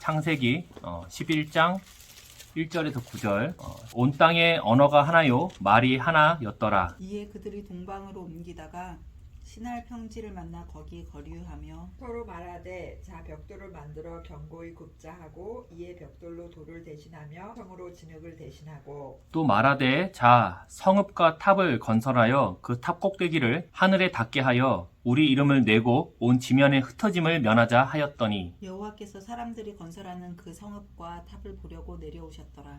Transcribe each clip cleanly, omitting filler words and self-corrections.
창세기 11장 1절에서 9절 온 땅에 언어가 하나요 말이 하나였더라. 이에 그들이 동방으로 옮기다가 신할 평지를 만나 거기 거류하며 서로 말하되 자 벽돌을 만들어 견고히 굽자 하고 이에 벽돌로 돌을 대신하며 성으로 진흙을 대신하고 또 말하되 자 성읍과 탑을 건설하여 그 탑 꼭대기를 하늘에 닿게 하여 우리 이름을 내고 온 지면의 흩어짐을 면하자 하였더니 여호와께서 사람들이 건설하는 그 성읍과 탑을 보려고 내려오셨더라.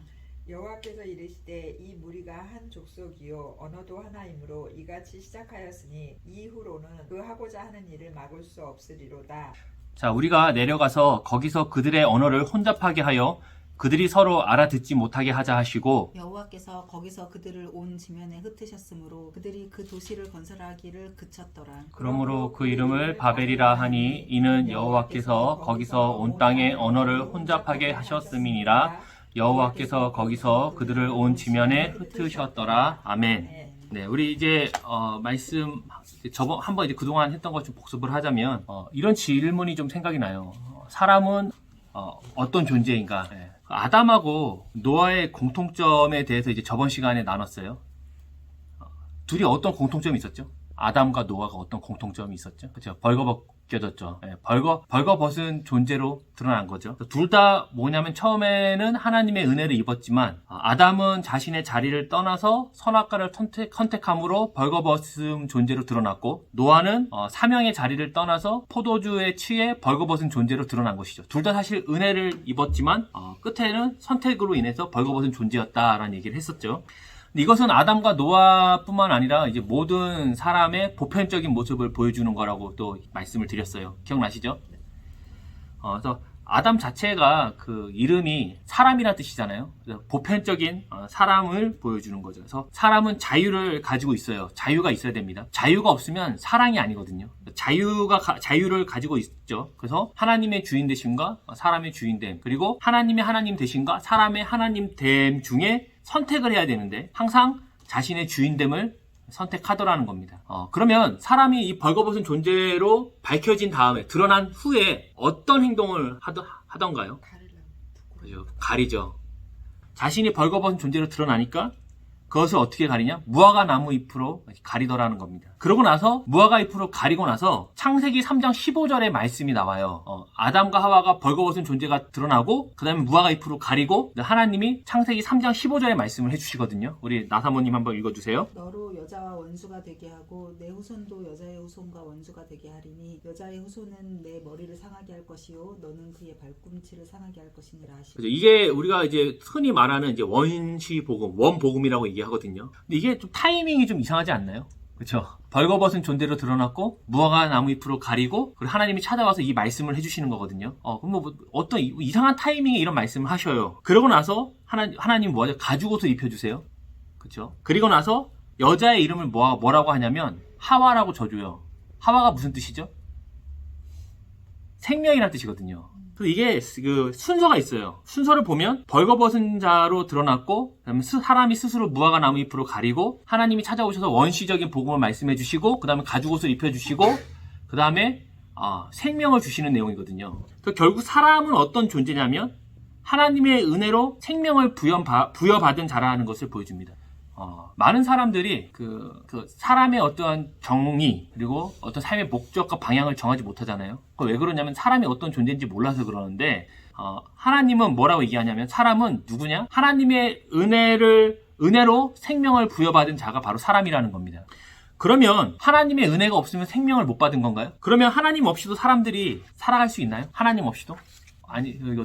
여호와께서 이르시되 이 무리가 한 족속이요 언어도 하나이므로 이같이 시작하였으니 이후로는 그 하고자 하는 일을 막을 수 없으리로다. 자 우리가 내려가서 거기서 그들의 언어를 혼잡하게 하여 그들이 서로 알아듣지 못하게 하자 하시고 여호와께서 거기서 그들을 온 지면에 흩으셨으므로 그들이 그 도시를 건설하기를 그쳤더라. 그러므로 그 이름을 바벨이라 하니 이는 여호와께서 거기서 온 땅의 언어를 혼잡하게 하셨음이니라. 여호와께서 거기서 그들을 온 지면에 흩으셨더라. 아멘. 네, 우리 이제 말씀 저번 한번 이제 그동안 했던 것 좀 복습을 하자면 이런 질문이 좀 생각이 나요. 사람은 어떤 존재인가? 네. 아담하고 노아의 공통점에 대해서 이제 저번 시간에 나눴어요. 둘이 어떤 공통점이 있었죠? 아담과 노아가 어떤 공통점이 있었죠? 그렇죠? 벌거벗겨졌죠. 네, 벌거벗은 존재로 드러난 거죠. 둘 다 뭐냐면 처음에는 하나님의 은혜를 입었지만 아담은 자신의 자리를 떠나서 선악과를 선택함으로 벌거벗은 존재로 드러났고 노아는 사명의 자리를 떠나서 포도주에 취해 벌거벗은 존재로 드러난 것이죠. 둘 다 사실 은혜를 입었지만 끝에는 선택으로 인해서 벌거벗은 존재였다라는 얘기를 했었죠. 이것은 아담과 노아뿐만 아니라 이제 모든 사람의 보편적인 모습을 보여주는 거라고 또 말씀을 드렸어요. 기억나시죠? 그래서 아담 자체가 그 이름이 사람이라는 뜻이잖아요. 그래서 보편적인 사람을 보여주는 거죠. 그래서 사람은 자유를 가지고 있어요. 자유가 있어야 됩니다. 자유가 없으면 사랑이 아니거든요. 자유를 가지고 있죠. 그래서 하나님의 주인 되심과 사람의 주인됨, 그리고 하나님의 하나님 되심과 사람의 하나님 됨 중에 선택을 해야 되는데 항상 자신의 주인됨을 선택하더라는 겁니다. 그러면 사람이 이 벌거벗은 존재로 밝혀진 다음에 드러난 후에 어떤 행동을 하던가요? 그죠? 가리죠. 자신이 벌거벗은 존재로 드러나니까 그것을 어떻게 가리냐? 무화과 나무 잎으로 가리더라는 겁니다. 그러고 나서 무화과 잎으로 가리고 나서 창세기 3장 15절에 말씀이 나와요. 아담과 하와가 벌거벗은 존재가 드러나고 그 다음에 무화과 잎으로 가리고 하나님이 창세기 3장 15절에 말씀을 해주시거든요. 우리 나사모님 한번 읽어주세요. 너로 여자와 원수가 되게 하고 내 후손도 여자의 후손과 원수가 되게 하리니 여자의 후손은 내 머리를 상하게 할 것이요 너는 그의 발꿈치를 상하게 할 것이니라 하시고. 이게 우리가 이제 흔히 말하는 이제 원시복음, 원복음이라고 얘기하거든요. 근데 이게 좀 타이밍이 좀 이상하지 않나요? 그렇죠? 벌거벗은 존재로 드러났고 무화과 나무 잎으로 가리고 그리고 하나님이 찾아와서 이 말씀을 해주시는 거거든요. 그럼 뭐 어떤 이상한 타이밍에 이런 말씀을 하셔요. 그러고 나서 하나님 뭐하죠? 가죽옷을 입혀주세요. 그렇죠? 그리고 나서 여자의 이름을 뭐라고 하냐면 하와라고 줘줘요. 하와가 무슨 뜻이죠? 생명이라는 뜻이거든요. 이게 그 순서가 있어요. 순서를 보면 벌거벗은 자로 드러났고 그다음에 사람이 스스로 무화과 나무 잎으로 가리고 하나님이 찾아오셔서 원시적인 복음을 말씀해 주시고 그 다음에 가죽옷을 입혀주시고 그 다음에 생명을 주시는 내용이거든요. 그래서 결국 사람은 어떤 존재냐면 하나님의 은혜로 생명을 부여받은 자라는 것을 보여줍니다. 많은 사람들이 그 사람의 어떠한 정의 그리고 어떤 삶의 목적과 방향을 정하지 못하잖아요. 왜 그러냐면 사람이 어떤 존재인지 몰라서 그러는데 하나님은 뭐라고 얘기하냐면 사람은 누구냐? 하나님의 은혜로 생명을 부여받은 자가 바로 사람이라는 겁니다. 그러면 하나님의 은혜가 없으면 생명을 못 받은 건가요? 그러면 하나님 없이도 사람들이 살아갈 수 있나요? 하나님 없이도? 아니, 이거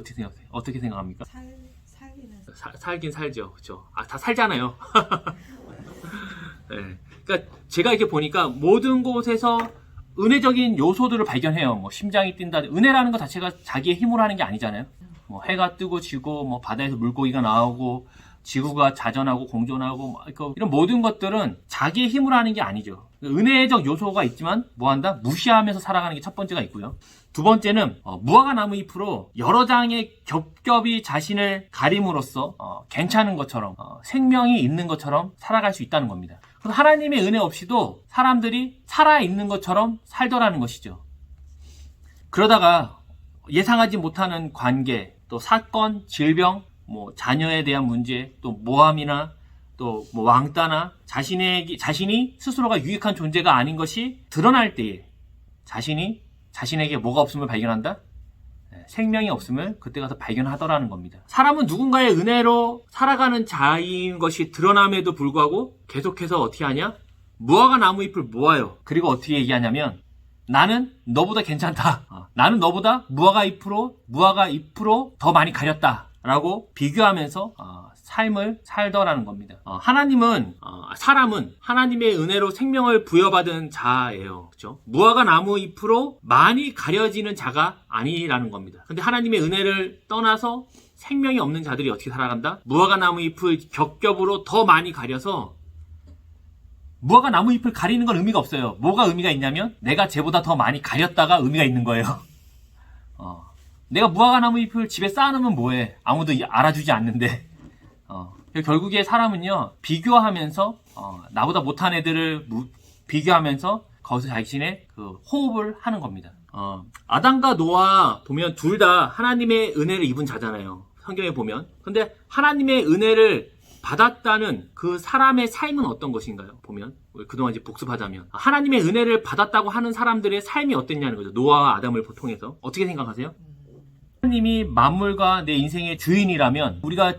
어떻게 생각합니까? 살긴 살죠. 그렇죠? 다 살잖아요. 네. 그러니까 제가 이렇게 보니까 모든 곳에서 은혜적인 요소들을 발견해요. 뭐 심장이 뛴다. 은혜라는 것 자체가 자기의 힘으로 하는 게 아니잖아요. 뭐 해가 뜨고 지고 뭐 바다에서 물고기가 나오고 지구가 자전하고 공존하고 이런 모든 것들은 자기의 힘으로 하는 게 아니죠. 은혜적 요소가 있지만 뭐한다? 무시하면서 살아가는 게 첫 번째가 있고요. 두 번째는 무화과 나무 잎으로 여러 장의 겹겹이 자신을 가림으로써 괜찮은 것처럼 생명이 있는 것처럼 살아갈 수 있다는 겁니다. 그래서 하나님의 은혜 없이도 사람들이 살아있는 것처럼 살더라는 것이죠. 그러다가 예상하지 못하는 관계, 또 사건, 질병, 뭐 자녀에 대한 문제, 또 모함이나 또 뭐 왕따나 자신이 스스로가 유익한 존재가 아닌 것이 드러날 때에 자신에게 뭐가 없음을 발견한다? 생명이 없음을 그때 가서 발견하더라는 겁니다. 사람은 누군가의 은혜로 살아가는 자인 것이 드러남에도 불구하고 계속해서 어떻게 하냐? 무화과 나무 잎을 모아요. 그리고 어떻게 얘기하냐면 나는 너보다 괜찮다. 나는 너보다 무화과 잎으로 더 많이 가렸다. 라고 비교하면서 삶을 살더라는 겁니다. 사람은 하나님의 은혜로 생명을 부여받은 자예요. 그렇죠? 무화과 나무 잎으로 많이 가려지는 자가 아니라는 겁니다. 근데 하나님의 은혜를 떠나서 생명이 없는 자들이 어떻게 살아간다? 무화과 나무 잎을 겹겹으로 더 많이 가려서 무화과 나무 잎을 가리는 건 의미가 없어요. 뭐가 의미가 있냐면 내가 쟤보다 더 많이 가렸다가 의미가 있는 거예요. 내가 무화과 나무 잎을 집에 쌓아놓으면 뭐해? 아무도 알아주지 않는데. 결국에 사람은요, 비교하면서, 나보다 못한 애들을 비교하면서 거기서 자신의 그 호흡을 하는 겁니다. 아담과 노아 보면 둘 다 하나님의 은혜를 입은 자잖아요. 성경에 보면. 근데 하나님의 은혜를 받았다는 그 사람의 삶은 어떤 것인가요? 보면. 그동안 이제 복습하자면. 하나님의 은혜를 받았다고 하는 사람들의 삶이 어땠냐는 거죠. 노아와 아담을 통해서. 어떻게 생각하세요? 하나님이 만물과 내 인생의 주인이라면, 우리가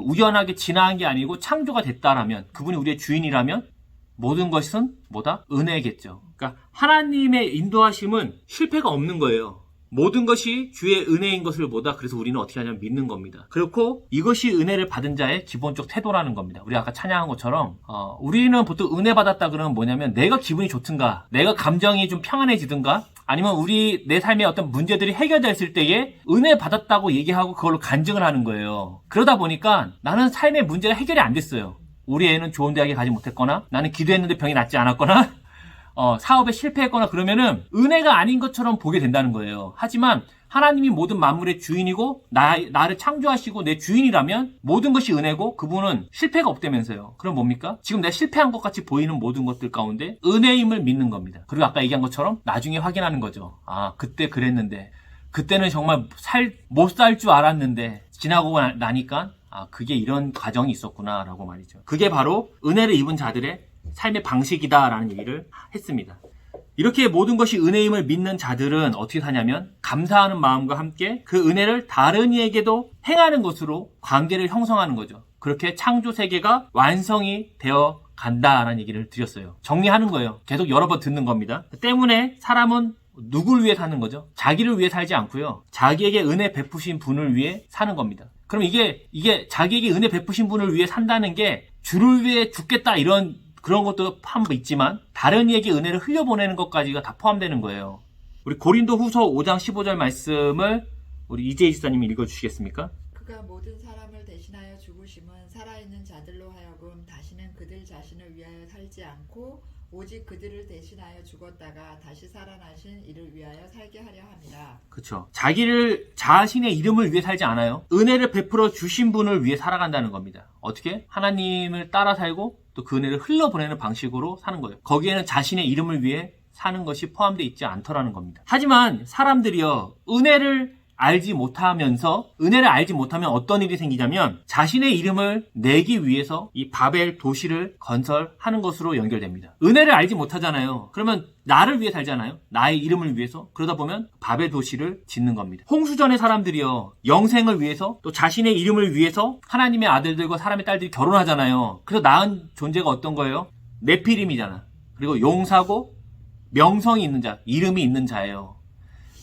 우연하게 지나간 게 아니고 창조가 됐다라면, 그분이 우리의 주인이라면 모든 것은 뭐다? 은혜겠죠. 그러니까 하나님의 인도하심은 실패가 없는 거예요. 모든 것이 주의 은혜인 것을 보다. 그래서 우리는 어떻게 하냐면 믿는 겁니다. 그렇고 이것이 은혜를 받은 자의 기본적 태도라는 겁니다. 우리 아까 찬양한 것처럼 우리는 보통 은혜 받았다 그러면 뭐냐면 내가 기분이 좋든가, 내가 감정이 좀 평안해지든가, 아니면 내 삶의 어떤 문제들이 해결됐을 때에 은혜 받았다고 얘기하고 그걸로 간증을 하는 거예요. 그러다 보니까 나는 삶의 문제가 해결이 안 됐어요. 우리 애는 좋은 대학에 가지 못했거나, 나는 기도했는데 병이 낫지 않았거나, 사업에 실패했거나 그러면은 은혜가 아닌 것처럼 보게 된다는 거예요. 하지만 하나님이 모든 만물의 주인이고 나를 창조하시고 내 주인이라면 모든 것이 은혜고 그분은 실패가 없다면서요. 그럼 뭡니까? 지금 내가 실패한 것 같이 보이는 모든 것들 가운데 은혜임을 믿는 겁니다. 그리고 아까 얘기한 것처럼 나중에 확인하는 거죠. 그때 그랬는데, 그때는 정말 못 살 줄 알았는데 지나고 나니까 그게 이런 과정이 있었구나 라고 말이죠. 그게 바로 은혜를 입은 자들의 삶의 방식이다라는 얘기를 했습니다. 이렇게 모든 것이 은혜임을 믿는 자들은 어떻게 사냐면 감사하는 마음과 함께 그 은혜를 다른 이에게도 행하는 것으로 관계를 형성하는 거죠. 그렇게 창조 세계가 완성이 되어 간다라는 얘기를 드렸어요. 정리하는 거예요. 계속 여러 번 듣는 겁니다. 때문에 사람은 누굴 위해 사는 거죠? 자기를 위해 살지 않고요. 자기에게 은혜 베푸신 분을 위해 사는 겁니다. 그럼 이게 자기에게 은혜 베푸신 분을 위해 산다는 게 주를 위해 죽겠다 그런 것도 포함되어 있지만 다른 이에게 은혜를 흘려보내는 것까지가 다 포함되는 거예요. 우리 고린도 후서 5장 15절 말씀을 우리 이재희 지사님이 읽어주시겠습니까? 그가 모든 사람을 대신하여 죽으심은 살아있는 자들로 하여금 다시는 그들 자신을 위하여 살지 않고 오직 그들을 대신하여 죽었다가 다시 살아나신 이를 위하여 살게 하려 함이라. 그렇죠. 자신의 이름을 위해 살지 않아요. 은혜를 베풀어 주신 분을 위해 살아간다는 겁니다. 어떻게? 하나님을 따라 살고 또 그 은혜를 흘러보내는 방식으로 사는 거예요. 거기에는 자신의 이름을 위해 사는 것이 포함되어 있지 않더라는 겁니다. 하지만 사람들이요, 은혜를 알지 못하면 어떤 일이 생기냐면 자신의 이름을 내기 위해서 이 바벨 도시를 건설하는 것으로 연결됩니다. 은혜를 알지 못하잖아요. 그러면 나를 위해 살잖아요. 나의 이름을 위해서. 그러다 보면 바벨 도시를 짓는 겁니다. 홍수전의 사람들이요, 영생을 위해서 또 자신의 이름을 위해서 하나님의 아들들과 사람의 딸들이 결혼하잖아요. 그래서 낳은 존재가 어떤 거예요? 네피림이잖아. 그리고 용사고 명성이 있는 자, 이름이 있는 자예요.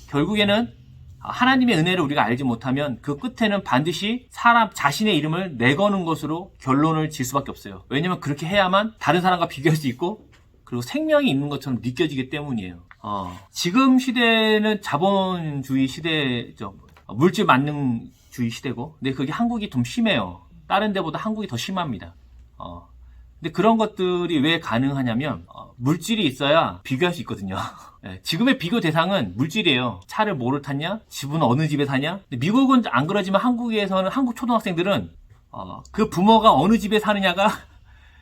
결국에는 하나님의 은혜를 우리가 알지 못하면 그 끝에는 반드시 사람 자신의 이름을 내거는 것으로 결론을 질 수밖에 없어요. 왜냐면 그렇게 해야만 다른 사람과 비교할 수 있고 그리고 생명이 있는 것처럼 느껴지기 때문이에요. 지금 시대는 자본주의 시대죠. 물질 만능주의 시대고, 근데 그게 한국이 좀 심해요. 다른 데보다 한국이 더 심합니다. 근데 그런 것들이 왜 가능하냐면 물질이 있어야 비교할 수 있거든요. 네, 지금의 비교 대상은 물질이에요. 차를 뭐를 탔냐? 집은 어느 집에 사냐? 근데 미국은 안 그러지만 한국에서는 한국 초등학생들은 그 부모가 어느 집에 사느냐가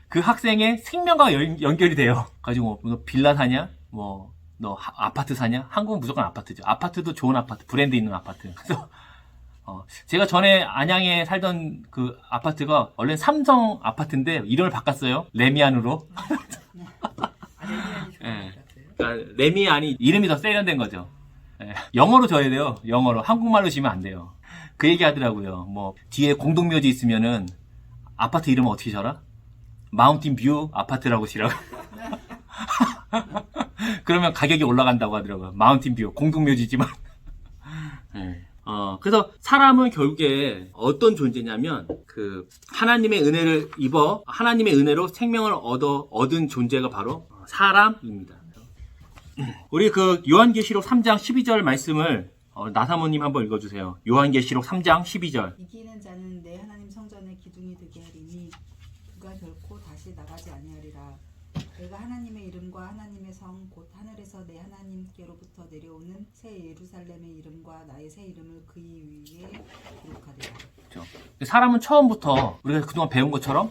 그 학생의 생명과 연결이 돼요. 가지고 뭐 빌라 사냐? 뭐 너 아파트 사냐? 한국은 무조건 아파트죠. 아파트도 좋은 아파트, 브랜드 있는 아파트. 그래서 제가 전에 안양에 살던 그 아파트가 원래 삼성 아파트인데 이름을 바꿨어요. 레미안으로. 레미안이 좋은 예. 것 같아요. 그러니까 레미안이 이름이 더 세련된 거죠. 예. 영어로 줘야 돼요. 영어로. 한국말로 지면 안 돼요. 그 얘기 하더라고요. 뭐 뒤에 공동묘지 있으면은 아파트 이름은 어떻게 적어라? 마운틴 뷰 아파트라고 지라고. 그러면 가격이 올라간다고 하더라고요. 마운틴 뷰 공동묘지지만. 예. 그래서 사람은 결국에 어떤 존재냐면 그 하나님의 은혜를 입어 하나님의 은혜로 생명을 얻은 존재가 바로 사람입니다. 우리 그 요한계시록 3장 12절 말씀을 나사모님 한번 읽어주세요. 요한계시록 3장 12절. 이기는 자는 내 하나님 성전의 기둥이 되게 하리니 그가 결코 다시 나가지 아니하리라. 내가 하나님의 이름과 하나님의 성 곧 하늘에서 내 하나님께로부터 내려오는 새 예루살렘의 이름과 나의 새 이름을 그 위에 기록하리라. 그렇죠. 사람은 처음부터 우리가 그동안 배운 것처럼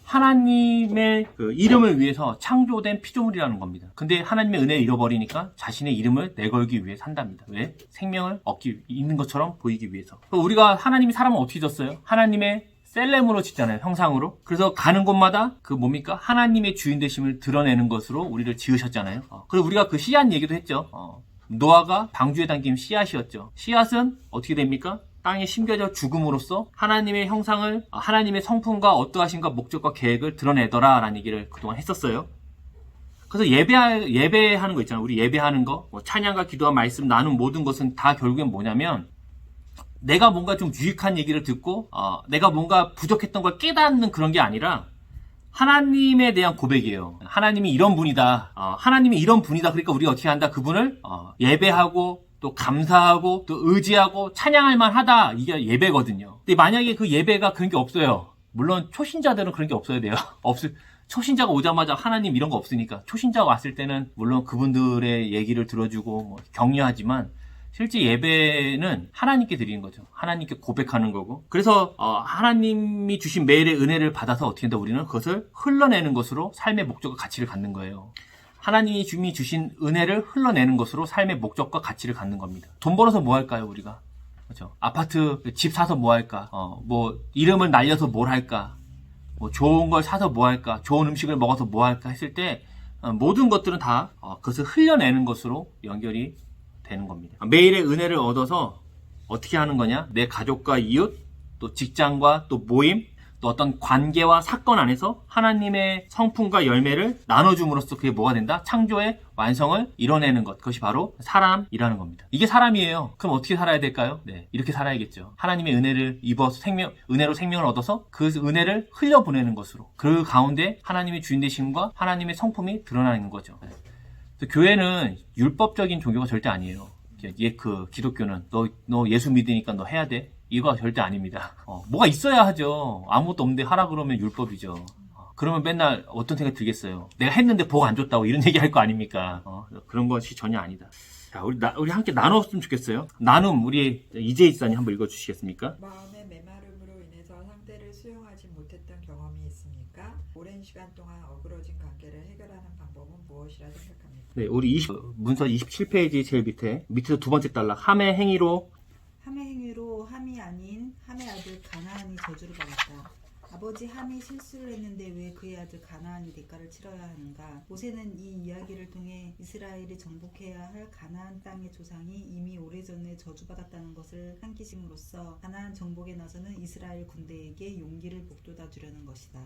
하나님의 그 이름을 위해서 창조된 피조물이라는 겁니다. 근데 하나님의 은혜를 잃어버리니까 자신의 이름을 내걸기 위해 산답니다. 왜? 생명을 얻기 있는 것처럼 보이기 위해서. 우리가 하나님이 사람을 어떻게 졌어요? 하나님의 셀렘으로 짓잖아요. 형상으로. 그래서 가는 곳마다 그 뭡니까? 하나님의 주인 되심을 드러내는 것으로 우리를 지으셨잖아요. 그리고 우리가 그 씨앗 얘기도 했죠. 노아가 방주에 담긴 씨앗이었죠. 씨앗은 어떻게 됩니까? 땅에 심겨져 죽음으로써 하나님의 형상을, 하나님의 성품과 어떠하신가 목적과 계획을 드러내더라 라는 얘기를 그동안 했었어요. 그래서 예배하는 거 있잖아요. 우리 예배하는 거, 뭐 찬양과 기도와 말씀 나눈 모든 것은 다 결국엔 뭐냐면 내가 뭔가 좀 유익한 얘기를 듣고 내가 뭔가 부족했던 걸 깨닫는 그런 게 아니라 하나님에 대한 고백이에요. 하나님이 이런 분이다. 하나님이 이런 분이다. 그러니까 우리가 어떻게 한다? 그분을 예배하고 또 감사하고 또 의지하고 찬양할 만하다. 이게 예배거든요. 근데 만약에 그 예배가 그런 게 없어요. 물론 초신자들은 그런 게 없어야 돼요. 초신자가 오자마자 하나님 이런 거 없으니까 초신자가 왔을 때는 물론 그분들의 얘기를 들어주고 뭐 격려하지만 실제 예배는 하나님께 드리는 거죠. 하나님께 고백하는 거고. 그래서 하나님이 주신 매일의 은혜를 받아서 어떻게 한다? 우리는 그것을 흘러내는 것으로 삶의 목적과 가치를 갖는 거예요. 하나님이 주신 은혜를 흘러내는 것으로 삶의 목적과 가치를 갖는 겁니다. 돈 벌어서 뭐 할까요, 우리가? 그렇죠. 아파트 집 사서 뭐 할까? 뭐 이름을 날려서 뭘 할까? 뭐 좋은 걸 사서 뭐 할까? 좋은 음식을 먹어서 뭐 할까 했을 때 모든 것들은 다 그것을 흘려내는 것으로 연결이 되는 겁니다. 매일의 은혜를 얻어서 어떻게 하는 거냐? 내 가족과 이웃, 또 직장과 또 모임, 또 어떤 관계와 사건 안에서 하나님의 성품과 열매를 나눠줌으로써 그게 뭐가 된다? 창조의 완성을 이뤄내는 것. 그것이 바로 사람이라는 겁니다. 이게 사람이에요. 그럼 어떻게 살아야 될까요? 네, 이렇게 살아야겠죠. 하나님의 은혜를 입어서 은혜로 생명을 얻어서 그 은혜를 흘려보내는 것으로 그 가운데 하나님의 주인 되심과 하나님의 성품이 드러나는 거죠. 네. 교회는 율법적인 종교가 절대 아니에요. 그 기독교는 너 예수 믿으니까 너 해야 돼. 이거 절대 아닙니다. 뭐가 있어야 하죠. 아무것도 없는데 하라 그러면 율법이죠. 그러면 맨날 어떤 생각이 들겠어요. 내가 했는데 복 안 줬다고 이런 얘기 할 거 아닙니까? 그런 것이 전혀 아니다. 자, 우리 함께 나눴으면 좋겠어요. 나눔 우리 이재희 지사님 한번 읽어주시겠습니까? 마음의 메마름으로 인해서 상대를 수용하지 못했던 경험이 있습니까? 오랜 시간 동안 어그러진 관계를 해결하는 방법은 무엇이라 생각합니까? 네, 우리 문서 27페이지 제일 밑에서 두 번째 단락 함의 행위로 함이 아닌 함의 아들 가나안이 저주를 받았다. 아버지 함이 실수를 했는데 왜 그의 아들 가나안이 대가를 치러야 하는가? 모세는 이 이야기를 통해 이스라엘이 정복해야 할 가나안 땅의 조상이 이미 오래전에 저주받았다는 것을 상기심으로써 가나안 정복에 나서는 이스라엘 군대에게 용기를 북돋아 주려는 것이다.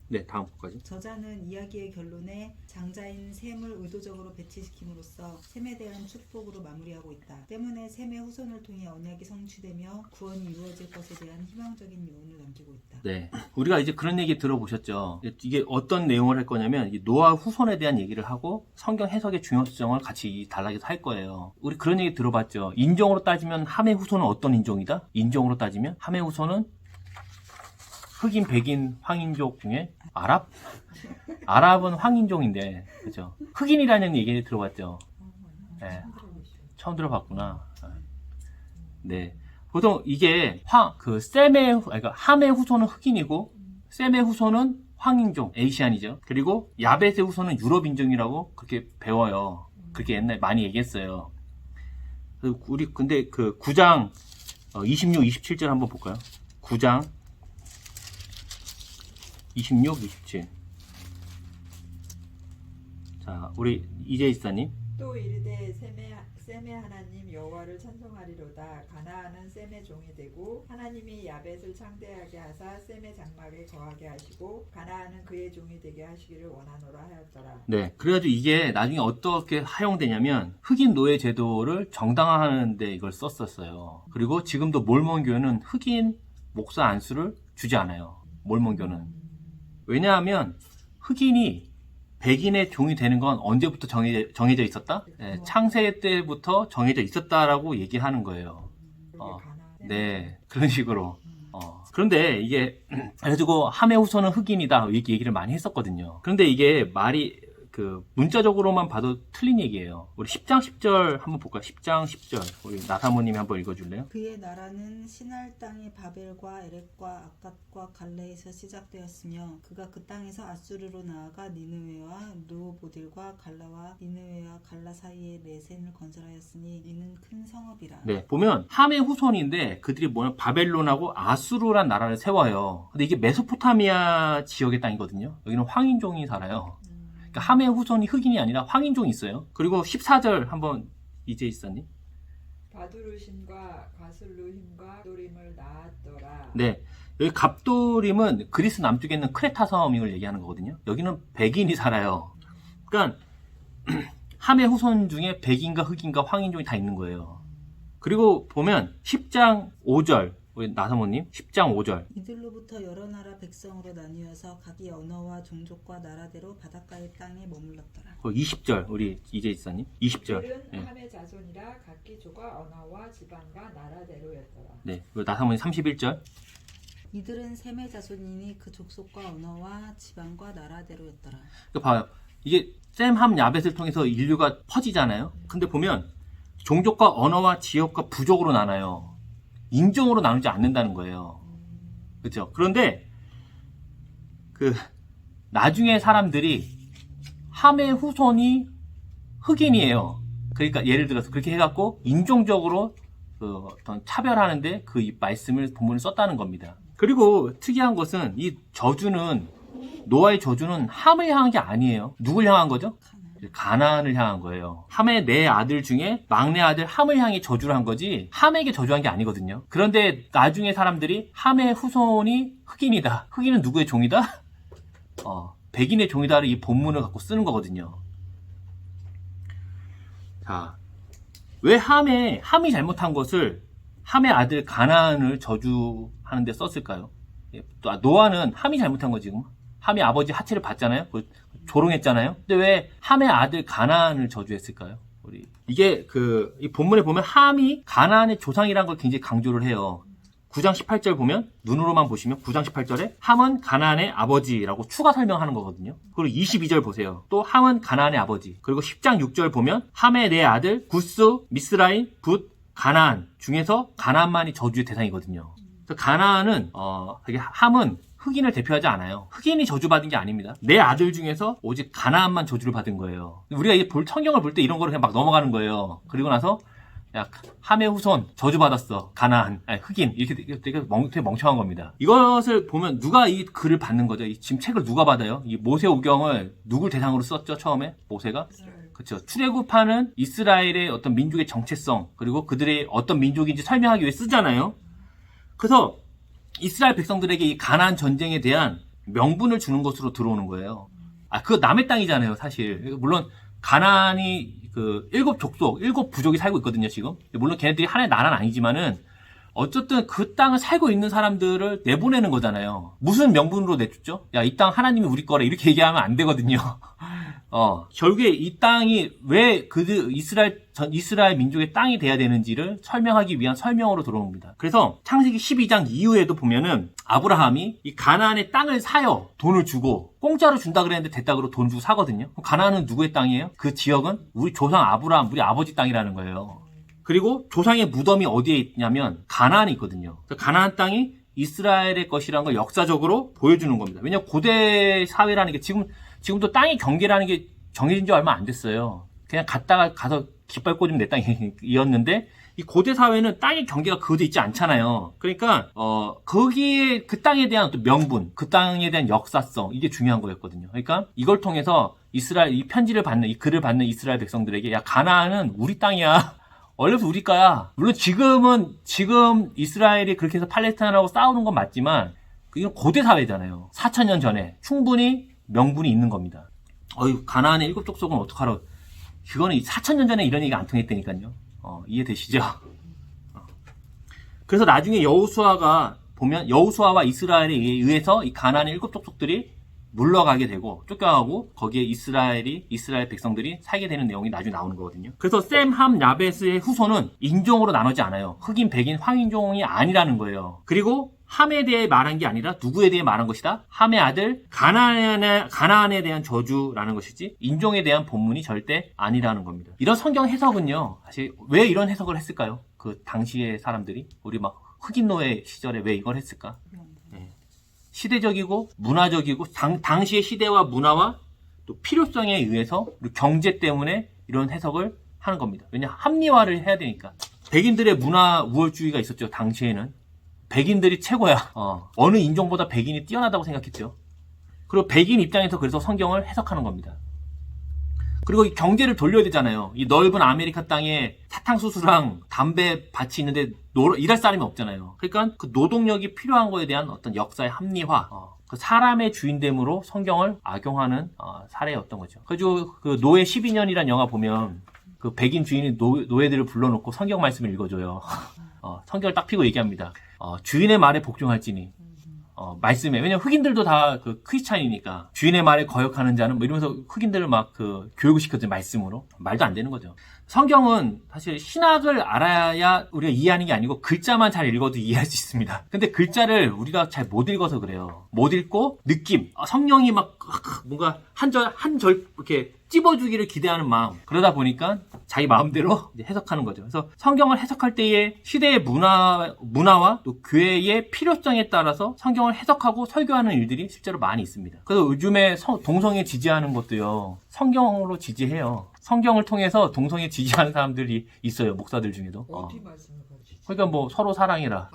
네, 다음 거까지. 저자는 이야기의 결론에 장자인 셈을 의도적으로 배치시킴으로써 셈에 대한 축복으로 마무리하고 있다. 때문에 셈의 후손을 통해 언약이 성취되며 구원이 이루어질 것에 대한 희망적인 요운을 남기고 있다. 네, 우리가 이제 그런 얘기 들어보셨죠. 이게 어떤 내용을 할 거냐면 노아 후손에 대한 얘기를 하고 성경 해석의 중요성을 같이 단락에서 할 거예요. 우리 그런 얘기 들어봤죠. 인종으로 따지면 함의 후손은 어떤 인종이다? 인종으로 따지면 함의 후손은 흑인, 백인, 황인족 중에 아랍은 황인종인데, 그죠? 흑인이라는 얘기 들어봤죠? 네. 처음 들어봤구나. 네. 보통 이게 그러니까 함의 후손은 흑인이고, 셈의 후손은 황인종, 에이시안이죠. 그리고 야벳의 후손은 유럽인종이라고 그렇게 배워요. 그렇게 옛날에 많이 얘기했어요. 우리 근데 그 9장 26, 27절 한번 볼까요? 9장 26, 27. 자, 우리 이재 이사님. 또 이르되 셈의 하나님 여호와를 찬송하리로다. 가나안은 셈의 종이 되고 하나님이 야벳을 창대하게 하사 셈의 장막에 거하게 하시고 가나안은 그의 종이 되게 하시기를 원하노라 하였더라. 네, 그래가지고 이게 나중에 어떻게 사용되냐면 흑인 노예 제도를 정당화하는데 이걸 썼었어요. 그리고 지금도 몰몬교는 흑인 목사 안수를 주지 않아요. 몰몬교는. 왜냐하면 흑인이 백인의 종이 되는 건 언제부터 정해져 있었다? 네, 창세 때부터 정해져 있었다라고 얘기하는 거예요. 그게 가나안. 네, 그런 식으로. 그런데 이게, 그래가지고, 함의 후손은 흑인이다. 이렇게 얘기를 많이 했었거든요. 그런데 이게 말이, 문자적으로만 봐도 틀린 얘기예요. 우리 10장 10절 한번 볼까요? 10장 10절. 우리 나사모님이 한번 읽어줄래요? 그의 나라는 시날 땅의 바벨과 에렉과 아갓과 갈레에서 시작되었으며 그가 그 땅에서 아수르로 나아가 니느웨와 르호보딜과 갈라와 니느웨와 갈라 사이에 레센을 건설하였으니 이는 큰 성읍이라. 네, 보면 함의 후손인데 그들이 뭐냐 바벨론하고 아수르란 나라를 세워요. 근데 이게 메소포타미아 지역의 땅이거든요. 여기는 황인종이 살아요. 그러니까 함의 후손이 흑인이 아니라 황인종이 있어요. 그리고 14절 한번 이재 이사님. 바두르신과 가슬루힘과 도림을 낳았더라. 네, 여기 갑도림은 그리스 남쪽에 있는 크레타 섬을 얘기하는 거거든요. 여기는 백인이 살아요. 그러니까 함의 후손 중에 백인과 흑인과 황인종이 다 있는 거예요. 그리고 보면 10장 5절 우리 나사모님 10장 5절. 이들로부터 여러 나라 백성으로 나뉘어서 각기 언어와 종족과 나라대로 바닷가의 땅에 머물렀더라. 20절 우리 이재 이사님 20절. 이들은 네. 함의 자손이라 각기 조가 언어와 지방과 나라대로였더라. 네, 그리고 나사모님 31절. 이들은 셈의 자손이니 그 족속과 언어와 지방과 나라대로였더라. 이거 봐요. 이게 셈함 야벳을 통해서 인류가 퍼지잖아요. 근데 보면 종족과 언어와 지역과 부족으로 나눠요. 인종으로 나누지 않는다는 거예요. 그렇죠? 그런데 나중에 사람들이 함의 후손이 흑인이에요. 그러니까 예를 들어서 그렇게 해갖고 인종적으로 어떤 차별하는데 그 말씀을 본문을 썼다는 겁니다. 그리고 특이한 것은 이 저주는 노아의 저주는 함을 향한 게 아니에요. 누굴 향한 거죠? 가나안을 향한 거예요. 함의 네 아들 중에 막내 아들 함을 향해 저주를 한 거지 함에게 저주한 게 아니거든요. 그런데 나중에 사람들이 함의 후손이 흑인이다. 흑인은 누구의 종이다? 백인의 종이다를 이 본문을 갖고 쓰는 거거든요. 자, 왜 함이 잘못한 것을 함의 아들 가나안을 저주하는 데 썼을까요? 또 노아는 함이 잘못한 거 지금. 함이 아버지 하체를 봤잖아요. 조롱했잖아요. 근데 왜 함의 아들 가나안을 저주했을까요? 이게 이 본문에 보면 함이 가나안의 조상이라는 걸 굉장히 강조를 해요. 9장 18절 보면 눈으로만 보시면 9장 18절에 함은 가나안의 아버지라고 추가 설명하는 거거든요. 그리고 22절 보세요. 또 함은 가나안의 아버지. 그리고 10장 6절 보면 함의 네 아들 구스, 미스라임, 붓, 가나안 중에서 가나안만이 저주의 대상이거든요. 그래서 가나안은 함은 흑인을 대표하지 않아요. 흑인이 저주받은 게 아닙니다. 내 아들 중에서 오직 가나안만 저주를 받은 거예요. 우리가 이게 성경을 볼 때 이런 거를 그냥 막 넘어가는 거예요. 그리고 나서 야, 함의 후손 저주받았어. 가나안, 흑인 이렇게 되게 멍청한 겁니다. 이것을 보면 누가 이 글을 받는 거죠? 지금 책을 누가 받아요? 이 모세오경을 누굴 대상으로 썼죠? 처음에 모세가? 그렇죠. 출애굽하는 이스라엘의 어떤 민족의 정체성 그리고 그들의 어떤 민족인지 설명하기 위해 쓰잖아요. 그래서 이스라엘 백성들에게 이 가나안 전쟁에 대한 명분을 주는 것으로 들어오는 거예요. 그거 남의 땅이잖아요, 사실. 물론 가나안이 7족속, 7부족이 살고 있거든요, 지금. 물론 걔네들이 하나의 나라는 아니지만은 어쨌든 그 땅을 살고 있는 사람들을 내보내는 거잖아요. 무슨 명분으로 내줬죠? 야, 이 땅 하나님이 우리 거라 이렇게 얘기하면 안 되거든요. 결국에 이 땅이 왜 이스라엘 민족의 땅이 돼야 되는지를 설명하기 위한 설명으로 들어옵니다. 그래서 창세기 12장 이후에도 보면은 아브라함이 이 가나안의 땅을 사요. 돈을 주고 공짜로 준다 그랬는데 됐다고 돈 주고 사거든요. 가나안은 누구의 땅이에요? 그 지역은 우리 조상 아브라함, 우리 아버지 땅이라는 거예요. 그리고 조상의 무덤이 어디에 있냐면 가나안에 있거든요. 가나안 땅이 이스라엘의 것이라는 걸 역사적으로 보여주는 겁니다. 왜냐하면 고대 사회라는 게 지금도 땅의 경계라는 게 정해진 지 얼마 안 됐어요. 그냥 가서 깃발 꽂으면 내 땅이었는데 이 고대 사회는 땅의 경계가 그어져 있지 않잖아요. 그러니까 거기에 그 땅에 대한 어떤 명분, 그 땅에 대한 역사성 이게 중요한 거였거든요. 그러니까 이걸 통해서 이스라엘 이 편지를 받는 이 글을 받는 이스라엘 백성들에게 야 가나안은 우리 땅이야. 원래부터 우리 거야. 물론 지금 이스라엘이 그렇게 해서 팔레스타인하고 싸우는 건 맞지만 이건 고대 사회잖아요. 4,000년 전에 충분히 명분이 있는 겁니다. 가나안의 7 족속은 어떡하러? 그거는 4,000년 전에 이런 얘기가 안 통했다니까요. 이해되시죠? 그래서 나중에 여호수아가 보면 여호수아와 이스라엘에 의해서 이 가나안의 7 족속들이 물러가게 되고 쫓겨가고 거기에 이스라엘 백성들이 살게 되는 내용이 나중에 나오는 거거든요. 그래서 셈, 함, 야벳의 후손은 인종으로 나누지 않아요. 흑인, 백인, 황인종이 아니라는 거예요. 그리고 함에 대해 말한 게 아니라 누구에 대해 말한 것이다? 함의 아들 가나안에 대한 저주라는 것이지 인종에 대한 본문이 절대 아니라는 겁니다. 이런 성경 해석은요. 사실 왜 이런 해석을 했을까요? 그 당시의 사람들이 우리 막 흑인 노예 시절에 왜 이걸 했을까? 시대적이고 문화적이고 당시의 시대와 문화와 또 필요성에 의해서 그리고 경제 때문에 이런 해석을 하는 겁니다. 왜냐 합리화를 해야 되니까. 백인들의 문화 우월주의가 있었죠. 당시에는 백인들이 최고야. 어느 인종보다 백인이 뛰어나다고 생각했죠. 그리고 백인 입장에서 그래서 성경을 해석하는 겁니다. 그리고 이 경제를 돌려야 되잖아요. 이 넓은 아메리카 땅에 사탕수수랑 담배 밭이 있는데 일할 사람이 없잖아요. 그러니까 그 노동력이 필요한 거에 대한 어떤 역사의 합리화, 그 사람의 주인됨으로 성경을 악용하는 사례였던 거죠. 그래서 그 노예 12년이란 영화 보면 그 백인 주인이 노예들을 불러놓고 성경 말씀을 읽어줘요. 성경을 딱 펴고 얘기합니다. 주인의 말에 복종할지니. 말씀에. 왜냐면 흑인들도 다 그 크리스찬이니까 주인의 말에 거역하는 자는 뭐 이러면서 흑인들을 막 그 교육을 시켰죠. 말씀으로. 말도 안 되는 거죠. 성경은 사실 신학을 알아야 우리가 이해하는 게 아니고 글자만 잘 읽어도 이해할 수 있습니다. 근데 글자를 우리가 잘 못 읽어서 그래요. 못 읽고 느낌. 성령이 막 뭔가 한 절 이렇게 찝어주기를 기대하는 마음. 그러다 보니까 자기 마음대로 이제 해석하는 거죠. 그래서 성경을 해석할 때의 시대의 문화와 또 교회의 필요성에 따라서 성경을 해석하고 설교하는 일들이 실제로 많이 있습니다. 그래서 요즘에 동성애 지지하는 것도요. 성경으로 지지해요. 성경을 통해서 동성애 지지하는 사람들이 있어요. 목사들 중에도. 어디 말씀을 가지지? 그러니까 뭐 서로 사랑해라.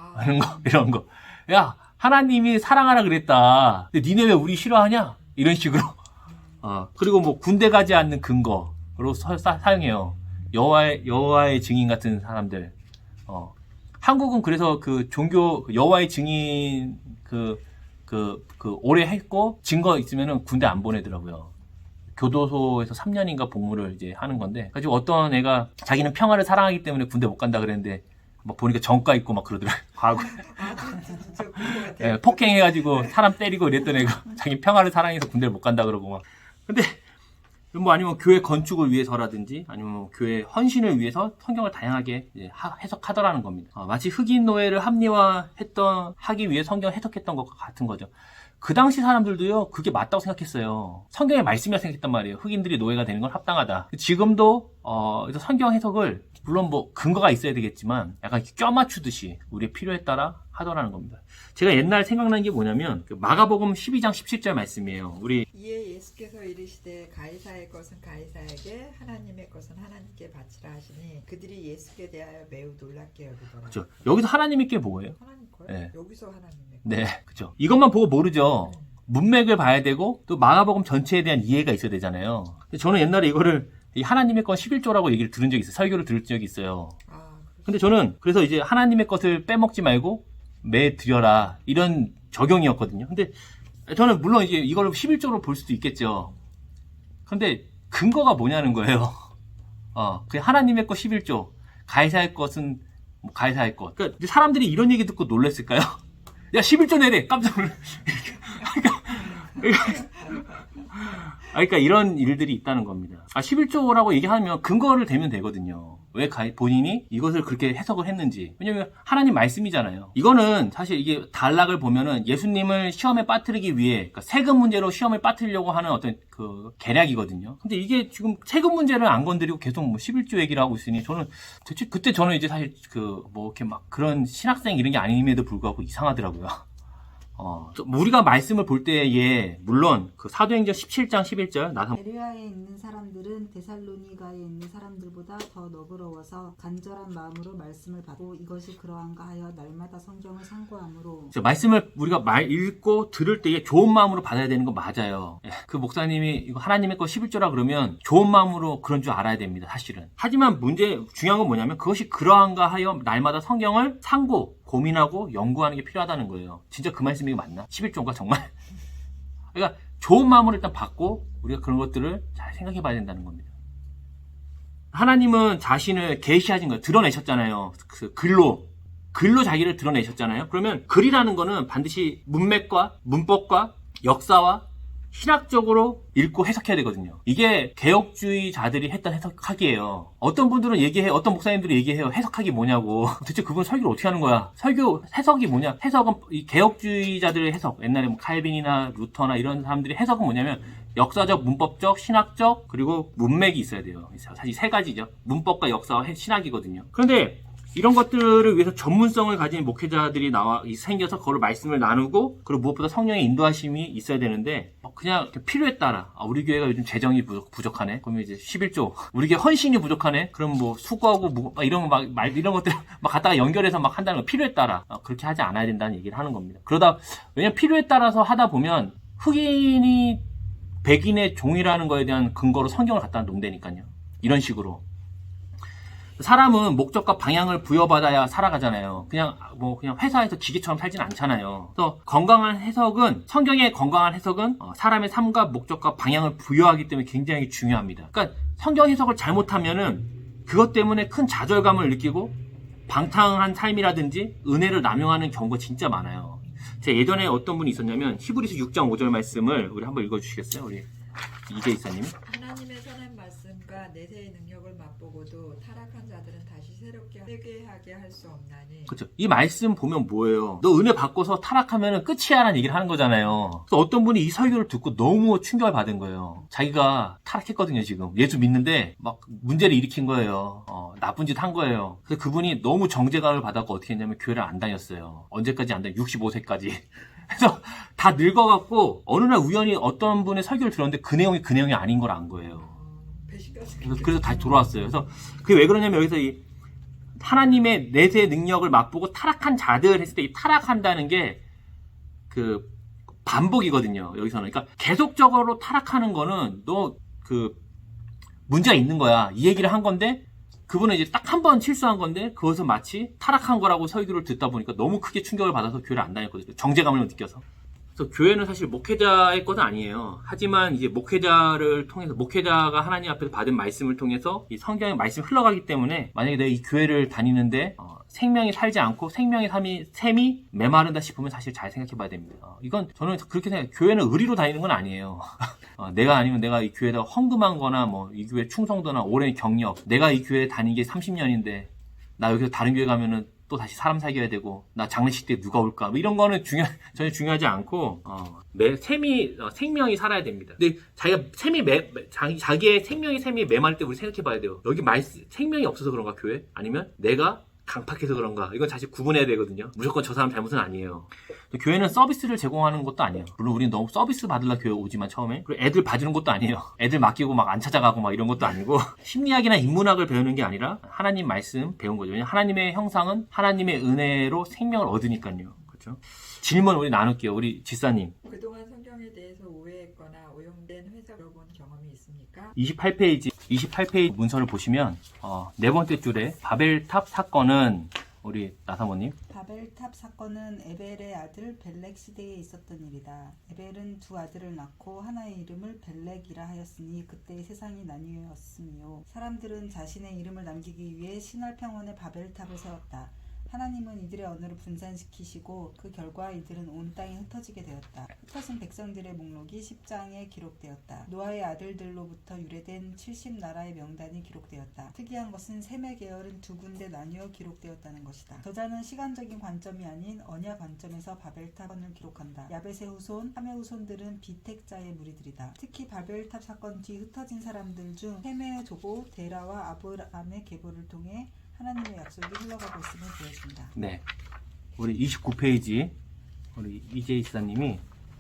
이런 거. 야, 하나님이 사랑하라 그랬다. 근데 니네 왜 우리 싫어하냐? 이런 식으로. 그리고 뭐 군대 가지 않는 근거로 사용해요. 여호와의 증인 같은 사람들. 한국은 그래서 그 종교 여호와의 증인 오래 했고 증거 있으면은 군대 안 보내더라고요. 교도소에서 3년인가 복무를 이제 하는 건데, 가지고 어떤 애가 자기는 평화를 사랑하기 때문에 군대 못 간다 그랬는데, 막 보니까 정가 있고 막 그러더라고요. 과거. 폭행해가지고 사람 때리고 이랬던 애가 자기 평화를 사랑해서 군대를 못 간다 그러고 막. 근데 뭐 아니면 교회 건축을 위해서라든지 아니면 뭐 교회 헌신을 위해서 성경을 다양하게 해석하더라는 겁니다. 마치 흑인 노예를 하기 위해 성경을 해석했던 것과 같은 거죠. 그 당시 사람들도요, 그게 맞다고 생각했어요. 성경의 말씀이라 생각했단 말이에요. 흑인들이 노예가 되는 건 합당하다. 지금도, 그래서 성경 해석을, 물론 뭐 근거가 있어야 되겠지만, 약간 껴맞추듯이 우리의 필요에 따라 하더라는 겁니다. 제가 옛날 생각난 게 뭐냐면, 그 마가복음 12장 17절 말씀이에요. 이에 예수께서 이르시되 가이사의 것은 가이사에게 하나님의 것은 하나님께 바치라 하시니 그들이 예수께 대하여 매우 놀랍게 여기더라. 그렇죠. 여기서 하나님의 게 뭐예요? 하나님 거요? 네. 여기서 하나님의 거. 네, 그죠. 이것만 보고 모르죠. 문맥을 봐야 되고 또 마가복음 전체에 대한 이해가 있어야 되잖아요. 저는 옛날에 이거를 하나님의 건 11조라고 얘기를 들은 적이 있어요. 설교를 들은 적이 있어요. 근데 저는 그래서 이제 하나님의 것을 빼먹지 말고 매 드려라 이런 적용이었거든요. 근데 저는 물론 이제 이걸 11조로 볼 수도 있겠죠. 근데 근거가 뭐냐는 거예요. 그 하나님의 것 11조, 가이사의 것은 뭐 가이사의 것. 그러니까 사람들이 이런 얘기 듣고 놀랐을까요? 야 11조 내래 깜짝 놀래. 그러니까 이런 일들이 있다는 겁니다. 11조라고 얘기하면 근거를 대면 되거든요. 왜 본인이 이것을 그렇게 해석을 했는지. 왜냐면 하나님 말씀이잖아요. 이거는 사실 이게 단락을 보면은 예수님을 시험에 빠뜨리기 위해, 그러니까 세금 문제로 시험에 빠뜨리려고 하는 어떤 그 계략이거든요. 근데 이게 지금 세금 문제를 안 건드리고 계속 뭐 11조 얘기를 하고 있으니 저는 대체 그때 저는 이제 사실 그 뭐 이렇게 막 그런 신학생 이런 게 아님에도 불구하고 이상하더라고요. 우리가 말씀을 볼 때에 물론 그 사도행전 17장 11절 나사 베레아에 있는 사람들은 데살로니가에 있는 사람들보다 더 너그러워서 간절한 마음으로 말씀을 받고 이것이 그러한가 하여 날마다 성경을 상고함으로. 말씀을 우리가 읽고 들을 때에 좋은 마음으로 받아야 되는 거 맞아요. 그 목사님이 이거 하나님의 거 11조라 그러면 좋은 마음으로 그런 줄 알아야 됩니다. 사실은. 하지만 중요한 건 뭐냐면 그것이 그러한가 하여 날마다 성경을 상고 고민하고 연구하는 게 필요하다는 거예요. 진짜 그 말씀이 맞나? 11조인가 정말? 그러니까 좋은 마음으로 일단 받고 우리가 그런 것들을 잘 생각해 봐야 된다는 겁니다. 하나님은 자신을 계시하신 거예요. 드러내셨잖아요. 그 글로 자기를 드러내셨잖아요. 그러면 글이라는 거는 반드시 문맥과 문법과 역사와 신학적으로 읽고 해석해야 되거든요. 이게 개혁주의자들이 했던 해석하기예요. 어떤 분들은 얘기해요. 어떤 목사님들이 얘기해요. 해석하기 뭐냐고. 대체 그분 설교를 어떻게 하는 거야? 설교 해석이 뭐냐? 해석은 이 개혁주의자들의 해석. 옛날에 뭐 칼빈이나 루터나 이런 사람들이 해석은 뭐냐면 역사적, 문법적, 신학적 그리고 문맥이 있어야 돼요. 사실 세 가지죠. 문법과 역사와 신학이거든요. 그런데 이런 것들을 위해서 전문성을 가진 목회자들이 생겨서 그걸 말씀을 나누고 그리고 무엇보다 성령의 인도하심이 있어야 되는데 그냥 필요에 따라 우리 교회가 요즘 재정이 부족하네. 그러면 이제 11조 우리 교회 헌신이 부족하네. 그럼 뭐 수고하고 이런 이런 것들 막 갖다가 연결해서 막 한다는 거 필요에 따라 그렇게 하지 않아야 된다는 얘기를 하는 겁니다. 그러다 왜냐면 필요에 따라서 하다 보면 흑인이 백인의 종이라는 거에 대한 근거로 성경을 갖다 놓는다니까요. 이런 식으로. 사람은 목적과 방향을 부여받아야 살아가잖아요. 그냥 회사에서 기계처럼 살진 않잖아요. 그래서 성경의 건강한 해석은 사람의 삶과 목적과 방향을 부여하기 때문에 굉장히 중요합니다. 그러니까 성경 해석을 잘못하면은 그것 때문에 큰 좌절감을 느끼고 방탕한 삶이라든지 은혜를 남용하는 경우가 진짜 많아요. 제가 예전에 어떤 분이 있었냐면 히브리서 6장 5절 말씀을 우리 한번 읽어주시겠어요? 우리 이재 이사님. 하나님의 선한 말씀과 내세의 능력을 맛보고도 타락한 자들은 다시 새롭게 회개하게 할 수 없나니. 그렇죠. 이 말씀 보면 뭐예요? 너 은혜 받고서 타락하면 끝이야 라는 얘기를 하는 거잖아요. 그래서 어떤 분이 이 설교를 듣고 너무 충격을 받은 거예요. 자기가 타락했거든요. 지금 예수 믿는데 막 문제를 일으킨 거예요. 나쁜 짓 한 거예요. 그래서 그분이 너무 정죄감을 받았고 어떻게 했냐면 교회를 안 다녔어요. 언제까지 안 다녔어요? 65세까지. 그래서 다 늙어갖고 어느 날 우연히 어떤 분의 설교를 들었는데 그 내용이 아닌 걸 안 거예요. 그래서 다시 돌아왔어요. 그래서 그게 왜 그러냐면 여기서 이 하나님의 내세의 능력을 맛보고 타락한 자들 했을 때 이 타락한다는 게 그 반복이거든요. 여기서는. 그러니까 계속적으로 타락하는 거는 너 그 문제가 있는 거야. 이 얘기를 한 건데 그분은 이제 딱 한 번 실수한 건데 그것은 마치 타락한 거라고 설교를 듣다 보니까 너무 크게 충격을 받아서 교회를 안 다녔거든요. 정죄감을 느껴서. 그래서 교회는 사실 목회자의 것은 아니에요. 하지만 이제 목회자를 통해서 목회자가 하나님 앞에서 받은 말씀을 통해서 이 성경의 말씀이 흘러가기 때문에 만약에 내가 이 교회를 다니는데 생명이 살지 않고 생명의 샘이 메마른다 싶으면 사실 잘 생각해 봐야 됩니다. 이건 저는 그렇게 생각해요. 교회는 의리로 다니는 건 아니에요. 내가 아니면 내가 이 교회에다 헌금한 거나 뭐 이 교회 충성도나 오랜 경력 내가 이 교회에 다닌 게 30년인데 나 여기서 다른 교회 가면은 또 다시 사람 사귀어야 되고 나 장례식 때 누가 올까 뭐 이런 거는 전혀 중요하지 않고 생명이 살아야 됩니다. 근데 자기의 생명의 샘이 메마를 때 우리 생각해 봐야 돼요. 여기 생명이 없어서 그런가 교회? 아니면 내가 강팍해서 그런가? 이건 사실 구분해야 되거든요. 무조건 저 사람 잘못은 아니에요. 교회는 서비스를 제공하는 것도 아니에요. 물론 우리는 너무 서비스 받으려 교회 오지만 처음에 그리고 애들 봐주는 것도 아니에요. 애들 맡기고 막 안 찾아가고 막 이런 것도 아니고 심리학이나 인문학을 배우는 게 아니라 하나님 말씀 배운 거죠. 왜냐하면 하나님의 형상은 하나님의 은혜로 생명을 얻으니까요. 그렇죠? 질문 우리 나눌게요. 우리 지사님. 그동안 성경에 대해서 오해했거나 오용된 해석 들어본 경험이 있습니까? 28페이지 문서를 보시면 네 번째 줄에 바벨탑 사건은 우리 나사모님. 바벨탑 사건은 에벨의 아들 벨렉 시대에 있었던 일이다. 에벨은 두 아들을 낳고 하나의 이름을 벨렉이라 하였으니 그때 세상이 나뉘었으며 사람들은 자신의 이름을 남기기 위해 신할평원에 바벨탑을 세웠다. 하나님은 이들의 언어를 분산시키시고 그 결과 이들은 온 땅에 흩어지게 되었다. 흩어진 백성들의 목록이 10장에 기록되었다. 노아의 아들들로부터 유래된 70나라의 명단이 기록되었다. 특이한 것은 셈의 계열은 두 군데 나뉘어 기록되었다는 것이다. 저자는 시간적인 관점이 아닌 언약 관점에서 바벨탑 사건을 기록한다. 야벳의 후손, 함의 후손들은 비택자의 무리들이다. 특히 바벨탑 사건 뒤 흩어진 사람들 중 셈의 조고 데라와 아브람의 계보를 통해 하나님의 약속이 흘러가고 있음을 보여준다. 네. 우리 29페이지 우리 이재희 지사님이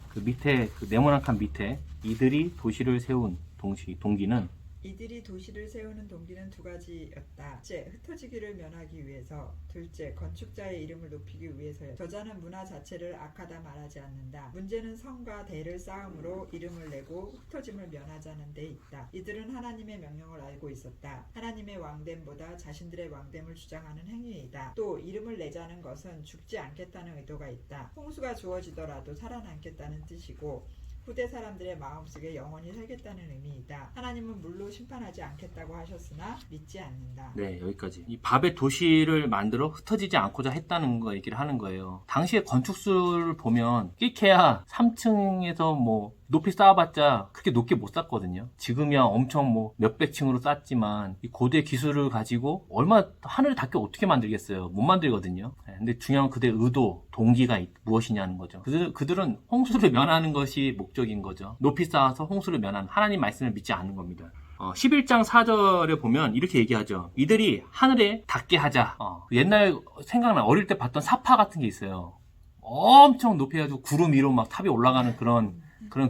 그 밑에 그 네모난 칸 밑에 이들이 도시를 세운 동기는 이들이 도시를 세우는 동기는 두 가지였다. 첫째, 흩어지기를 면하기 위해서. 둘째, 건축자의 이름을 높이기 위해서였다. 저자는 문화 자체를 악하다 말하지 않는다. 문제는 성과 대를 쌓음으로 이름을 내고 흩어짐을 면하자는 데 있다. 이들은 하나님의 명령을 알고 있었다. 하나님의 왕됨보다 자신들의 왕됨을 주장하는 행위이다. 또 이름을 내자는 것은 죽지 않겠다는 의도가 있다. 홍수가 주어지더라도 살아남겠다는 뜻이고 후대 사람들의 마음속에 영원히 살겠다는 의미이다. 하나님은 물로 심판하지 않겠다고 하셨으나 믿지 않는다. 네, 여기까지. 이 바벨 도시를 만들어 흩어지지 않고자 했다는 거 얘기를 하는 거예요. 당시에 건축수를 보면 끼케야 3층에서 뭐 높이 쌓아봤자 그렇게 높게 못 쌓거든요. 지금이야 엄청 뭐 몇백 층으로 쌓지만 이 고대 기술을 가지고 얼마 하늘을 닿게 어떻게 만들겠어요? 못 만들거든요. 근데 중요한 건 그들의 의도, 동기가 무엇이냐는 거죠. 그들은 홍수를 면하는 것이 목적인 거죠. 높이 쌓아서 홍수를 면하는 하나님 말씀을 믿지 않는 겁니다. 11장 4절에 보면 이렇게 얘기하죠. 이들이 하늘에 닿게 하자. 옛날 생각나 어릴 때 봤던 사파 같은 게 있어요. 엄청 높이 해가지고 구름 위로 막 탑이 올라가는 그런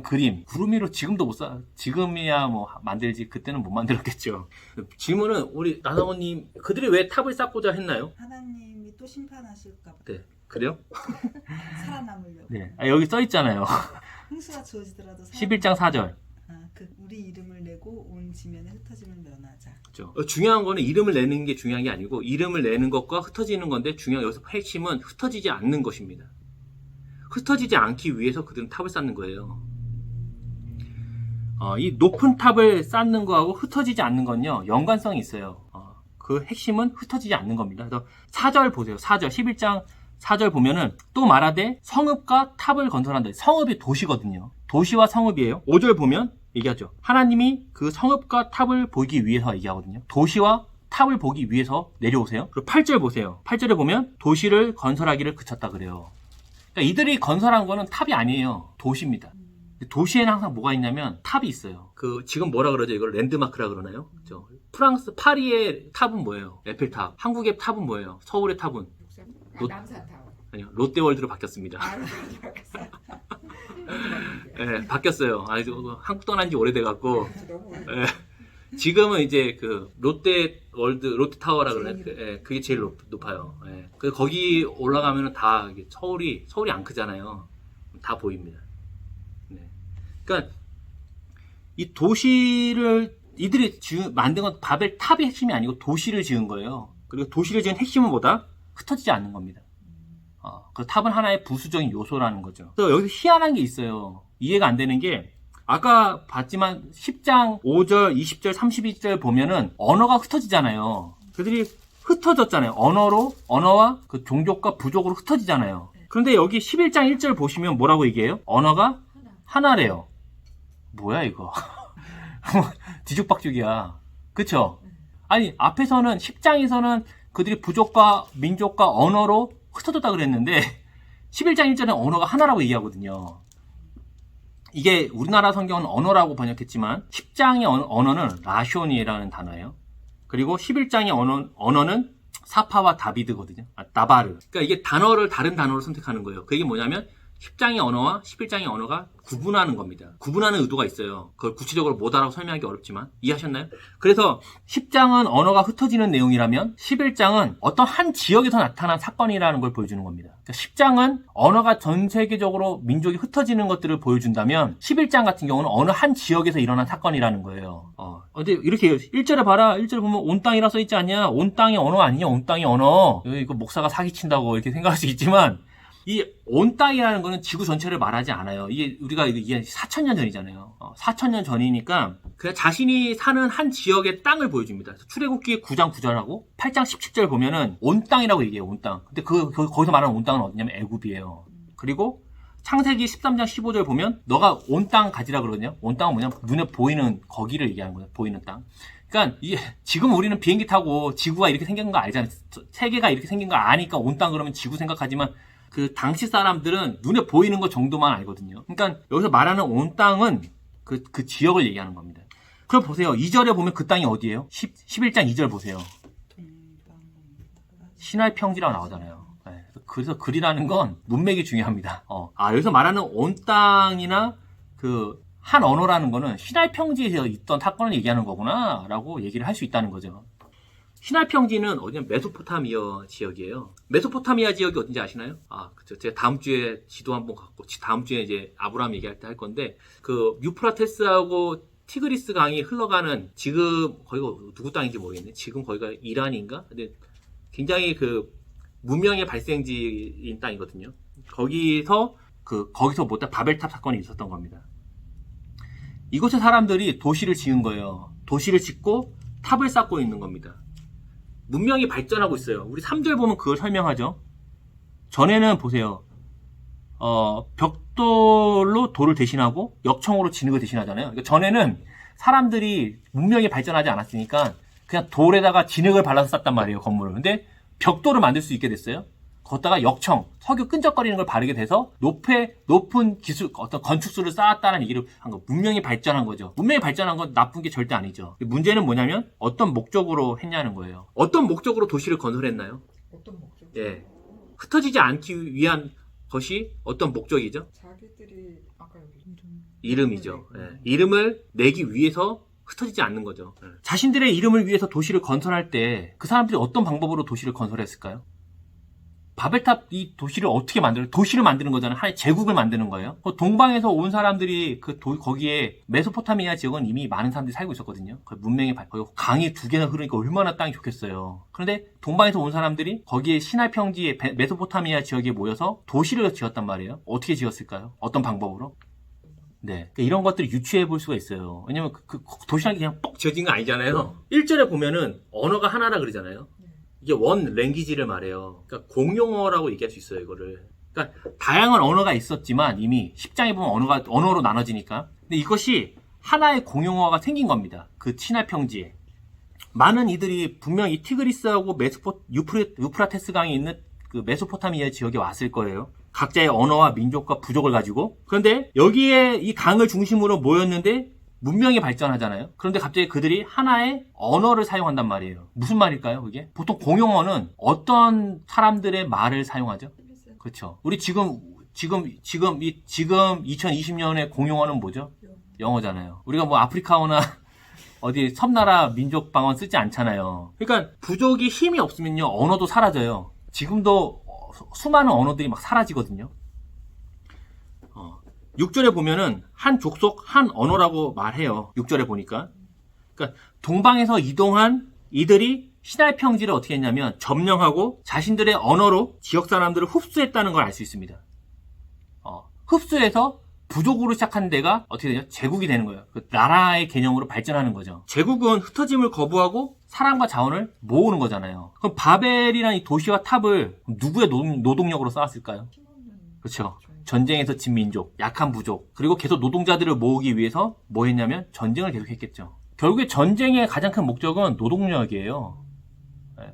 그림. 구름 위로 지금도 못 지금이야 뭐 만들지 그때는 못 만들었겠죠. 질문은 우리 나사모님 그들이 왜 탑을 쌓고자 했나요? 하나님이 또 심판하실까 봐. 네. 그래요? 살아남으려고. 네. 여기 써 있잖아요. 홍수가 주어지더라도 11장 4절. 우리 이름을 내고 온 지면에 흩어짐을 면하자. 그렇죠. 중요한 거는 이름을 내는 게 중요한 게 아니고 이름을 내는 것과 흩어지는 건데 중요한 여기서 핵심은 흩어지지 않는 것입니다. 흩어지지 않기 위해서 그들은 탑을 쌓는 거예요. 이 높은 탑을 쌓는 거하고 흩어지지 않는 건요 연관성이 있어요. 그 핵심은 흩어지지 않는 겁니다. 그래서 4절 보세요. 4절 11장 4절 보면은 또 말하되 성읍과 탑을 건설한다. 성읍이 도시거든요. 도시와 성읍이에요. 5절 보면 얘기하죠. 하나님이 그 성읍과 탑을 보기 위해서 얘기하거든요. 도시와 탑을 보기 위해서 내려오세요. 그리고 8절 보세요. 8절에 보면 도시를 건설하기를 그쳤다 그래요. 그러니까 이들이 건설한 거는 탑이 아니에요. 도시입니다. 도시에는 항상 뭐가 있냐면 탑이 있어요. 지금 뭐라 그러죠? 이걸 랜드마크라 그러나요? 그렇죠. 프랑스 파리의 탑은 뭐예요? 에펠탑. 한국의 탑은 뭐예요? 서울의 탑은? 남산타워. 아니요. 롯데월드로 바뀌었습니다. 네, 바뀌었어요. 한국 떠난 지 오래돼갖고. 지금은 이제 롯데타워라 그러나요? 그게 제일 높아요. 그래서 거기 올라가면은 다 서울이 안 크잖아요. 다 보입니다. 그러니까 이 도시를 이들이 만든 건 바벨 탑이 핵심이 아니고 도시를 지은 거예요. 그리고 도시를 지은 핵심은 뭐다? 흩어지지 않는 겁니다. 그 탑은 하나의 부수적인 요소라는 거죠. 그래서 여기서 희한한 게 있어요. 이해가 안 되는 게 아까 봤지만 10장 5절, 20절, 32절 보면은 언어가 흩어지잖아요. 그들이 흩어졌잖아요. 언어와 그 종족과 부족으로 흩어지잖아요. 그런데 여기 11장 1절 보시면 뭐라고 얘기해요? 언어가 하나래요. 뭐야 이거? 뒤죽박죽이야. 그쵸? 아니 앞에서는 10장에서는 그들이 부족과 민족과 언어로 흩어졌다 그랬는데 11장 1절은 언어가 하나라고 얘기하거든요. 이게 우리나라 성경은 언어라고 번역했지만 10장의 언어는 라쇼니라는 단어예요. 그리고 11장의 언어는 사파와 다비드거든요. 나바르. 그러니까 이게 다른 단어를 선택하는 거예요. 그게 뭐냐면 10장의 언어와 11장의 언어가 구분하는 겁니다. 구분하는 의도가 있어요. 그걸 구체적으로 뭐다라고 설명하기 어렵지만 이해하셨나요? 그래서 10장은 언어가 흩어지는 내용이라면 11장은 어떤 한 지역에서 나타난 사건이라는 걸 보여주는 겁니다. 그러니까 10장은 언어가 전 세계적으로 민족이 흩어지는 것들을 보여준다면 11장 같은 경우는 어느 한 지역에서 일어난 사건이라는 거예요. 근데 이렇게 1절에 봐라. 1절에 보면 온 땅이라 써있지 않냐? 온 땅의 언어 아니냐? 온 땅의 언어. 이거 목사가 사기친다고 이렇게 생각할 수 있지만 이 온 땅이라는 거는 지구 전체를 말하지 않아요. 이게 우리가 이게 4,000년 전이잖아요. 4,000년 전이니까 그냥 자신이 사는 한 지역의 땅을 보여줍니다. 출애굽기 9장 9절하고 8장 17절 보면은 온 땅이라고 얘기해요. 온 땅. 근데 거기서 말하는 온 땅은 어디냐면 애굽이에요. 그리고 창세기 13장 15절 보면 너가 온 땅 가지라 그러거든요. 온 땅은 뭐냐면 눈에 보이는 거기를 얘기하는 거예요. 보이는 땅. 그러니까 이게 지금 우리는 비행기 타고 지구가 이렇게 생긴 거 알잖아요. 세계가 이렇게 생긴 거 아니까 온 땅 그러면 지구 생각하지만 그 당시 사람들은 눈에 보이는 것 정도만 알거든요. 그러니까 여기서 말하는 온 땅은 그 지역을 얘기하는 겁니다. 그럼 보세요. 2절에 보면 그 땅이 어디예요? 11장 2절 보세요. 시나이 평지라고 나오잖아요. 그래서 글이라는 건 문맥이 중요합니다. 여기서 말하는 온 땅이나 그 한 언어라는 거는 시나이 평지에 있던 사건을 얘기하는 거구나 라고 얘기를 할 수 있다는 거죠. 시나이 평지는 어디냐? 메소포타미아 지역이에요. 메소포타미아 지역이 어딘지 아시나요? 그쵸. 제가 다음 주에 지도 한번 갖고, 다음 주에 이제 아브라함 얘기할 때 할 건데, 그 유프라테스하고 티그리스 강이 흘러가는, 지금 거기가 누구 땅인지 모르겠네. 지금 거기가 이란인가? 근데 굉장히 그 문명의 발생지인 땅이거든요. 거기서 뭐다 바벨탑 사건이 있었던 겁니다. 이곳의 사람들이 도시를 지은 거예요. 도시를 짓고 탑을 쌓고 있는 겁니다. 문명이 발전하고 있어요. 우리 3절 보면 그걸 설명하죠. 전에는 보세요. 벽돌로 돌을 대신하고 역청으로 진흙을 대신하잖아요. 그러니까 전에는 사람들이 문명이 발전하지 않았으니까 그냥 돌에다가 진흙을 발라서 쌓단 말이에요, 건물을. 근데 벽돌을 만들 수 있게 됐어요. 거기다가 역청, 석유 끈적거리는 걸 바르게 돼서 높은 기술, 어떤 건축수를 쌓았다는 얘기를 한 거. 문명이 발전한 거죠. 문명이 발전한 건 나쁜 게 절대 아니죠. 문제는 뭐냐면 어떤 목적으로 했냐는 거예요. 어떤 목적으로 도시를 건설했나요? 어떤 목적? 예. 흩어지지 않기 위한 것이 어떤 목적이죠? 자기들이 아까 여기 이름이죠. 예. 이름을 내기 위해서 흩어지지 않는 거죠. 예. 자신들의 이름을 위해서 도시를 건설할 때 그 사람들이 어떤 방법으로 도시를 건설했을까요? 바벨탑 이 도시를 어떻게 도시를 만드는 거잖아요. 하나의 제국을 만드는 거예요. 동방에서 온 사람들이 거기에 메소포타미아 지역은 이미 많은 사람들이 살고 있었거든요. 문명의 강이 2개나 흐르니까 얼마나 땅이 좋겠어요. 그런데 동방에서 온 사람들이 거기에 시나이 평지의 메소포타미아 지역에 모여서 도시를 지었단 말이에요. 어떻게 지었을까요? 어떤 방법으로? 네. 그러니까 이런 것들을 유추해 볼 수가 있어요. 왜냐면 그 도시라는 게 그냥 뻑 지어진 거 아니잖아요. 1절에 보면은 언어가 하나라 그러잖아요. 이게 원 랭귀지를 말해요. 그러니까 공용어라고 얘기할 수 있어요, 이거를. 그러니까 다양한 언어가 있었지만 이미 10장에 보면 언어로 나눠지니까. 근데 이것이 하나의 공용어가 생긴 겁니다. 그 시나이 평지에. 많은 이들이 분명히 티그리스하고 유프라테스 강이 있는 그 메소포타미아 지역에 왔을 거예요. 각자의 언어와 민족과 부족을 가지고. 그런데 여기에 이 강을 중심으로 모였는데 문명이 발전하잖아요. 그런데 갑자기 그들이 하나의 언어를 사용한단 말이에요. 무슨 말일까요, 그게? 보통 공용어는 어떤 사람들의 말을 사용하죠? 그렇죠. 우리 지금 2020년의 공용어는 뭐죠? 영어잖아요. 우리가 뭐 아프리카어나 어디 섬나라 민족 방언 쓰지 않잖아요. 그러니까 부족이 힘이 없으면요, 언어도 사라져요. 지금도 수많은 언어들이 막 사라지거든요. 6절에 보면은 한 족속 한 언어라고 말해요. 6절에 보니까. 그러니까 동방에서 이동한 이들이 시나이 평지를 어떻게 했냐면 점령하고 자신들의 언어로 지역 사람들을 흡수했다는 걸 알 수 있습니다. 흡수해서 부족으로 시작한 데가 어떻게 되죠? 제국이 되는 거예요. 그 나라의 개념으로 발전하는 거죠. 제국은 흩어짐을 거부하고 사람과 자원을 모으는 거잖아요. 그럼 바벨이라는 이 도시와 탑을 누구의 노동력으로 쌓았을까요? 그렇죠. 전쟁에서 진 민족, 약한 부족, 그리고 계속 노동자들을 모으기 위해서 뭐 했냐면 전쟁을 계속했겠죠. 결국에 전쟁의 가장 큰 목적은 노동력이에요.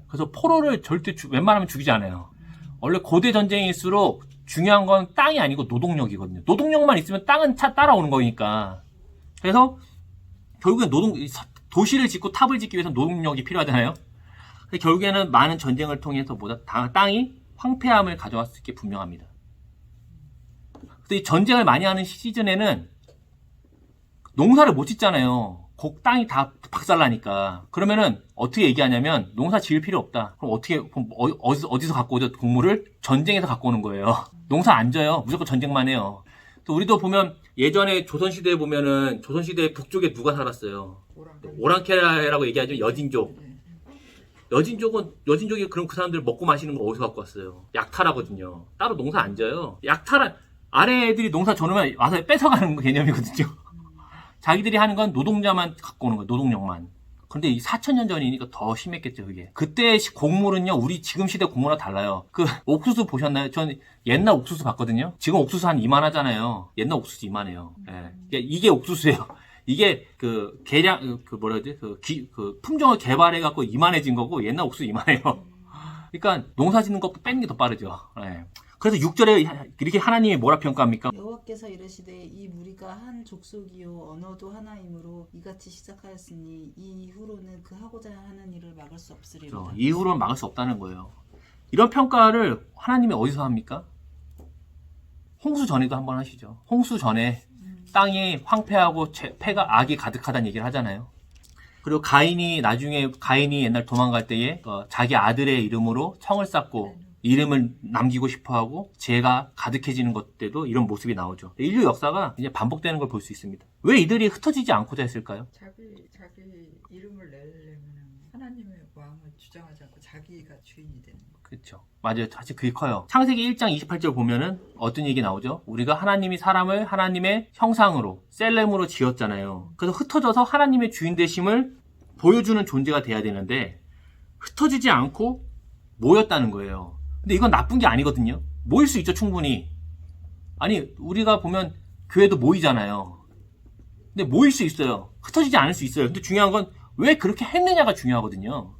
그래서 포로를 절대 웬만하면 죽이지 않아요. 원래 고대 전쟁일수록 중요한 건 땅이 아니고 노동력이거든요. 노동력만 있으면 땅은 따라오는 거니까. 그래서 결국엔 도시를 짓고 탑을 짓기 위해서 노동력이 필요하잖아요. 결국에는 많은 전쟁을 통해서 땅이 황폐함을 가져왔을 게 분명합니다. 이 전쟁을 많이 하는 시즌에는 농사를 못 짓잖아요. 땅이 다 박살나니까. 그러면은 어떻게 얘기하냐면 농사 지을 필요 없다. 그럼 어디서 갖고 오죠? 곡물을? 전쟁에서 갖고 오는 거예요. 농사 안 져요. 무조건 전쟁만 해요. 또 우리도 보면 예전에 조선시대에 보면은 조선시대 북쪽에 누가 살았어요? 오랑캐라고 얘기하죠. 여진족. 여진족이 그럼 그 사람들 먹고 마시는 거 어디서 갖고 왔어요? 약탈하거든요. 따로 농사 안 져요. 아래 애들이 농사 져놓으면 와서 뺏어가는 개념이거든요. 자기들이 하는 건 노동자만 갖고 오는 거예요. 노동력만. 근데 이 4,000년 전이니까 더 심했겠죠, 그게. 그때 곡물은요, 우리 지금 시대 곡물과 달라요. 옥수수 보셨나요? 전 옛날 옥수수 봤거든요. 지금 옥수수 한 이만하잖아요. 옛날 옥수수 이만해요. 예. 이게 옥수수예요. 이게 품종을 개발해갖고 이만해진 거고, 옛날 옥수수 이만해요. 그러니까 농사 짓는 것도 빼는 게 더 빠르죠. 예. 그래서 6절에 이렇게 하나님이 뭐라 평가합니까? 여호와께서 이르시되 이 무리가 한 족속이요 언어도 하나이므로 이같이 시작하였으니 이 이후로는 그 하고자 하는 일을 막을 수 없으리로다. 이후로는 막을 수 없다는 거예요. 이런 평가를 하나님이 어디서 합니까? 홍수 전에도 한번 하시죠. 홍수 전에 땅이 황폐하고 폐가 악이 가득하다는 얘기를 하잖아요. 그리고 나중에 가인이 옛날 도망갈 때에 자기 아들의 이름으로 성을 쌓고 이름을 남기고 싶어하고 죄가 가득해지는 것 때도 이런 모습이 나오죠. 인류 역사가 이제 반복되는 걸 볼 수 있습니다. 왜 이들이 흩어지지 않고자 했을까요? 자기 이름을 내려면 하나님의 왕을 주장하지 않고 자기가 주인이 되는 거. 그렇죠. 맞아요. 사실 그게 커요. 창세기 1장 28절 보면은 어떤 얘기 나오죠? 우리가 하나님이 사람을 하나님의 형상으로 셀렘으로 지었잖아요. 그래서 흩어져서 하나님의 주인 되심을 보여주는 존재가 돼야 되는데 흩어지지 않고 모였다는 거예요. 근데 이건 나쁜 게 아니거든요. 모일 수 있죠, 충분히. 아니, 우리가 보면 교회도 모이잖아요. 근데 모일 수 있어요. 흩어지지 않을 수 있어요. 근데 중요한 건 왜 그렇게 했느냐가 중요하거든요.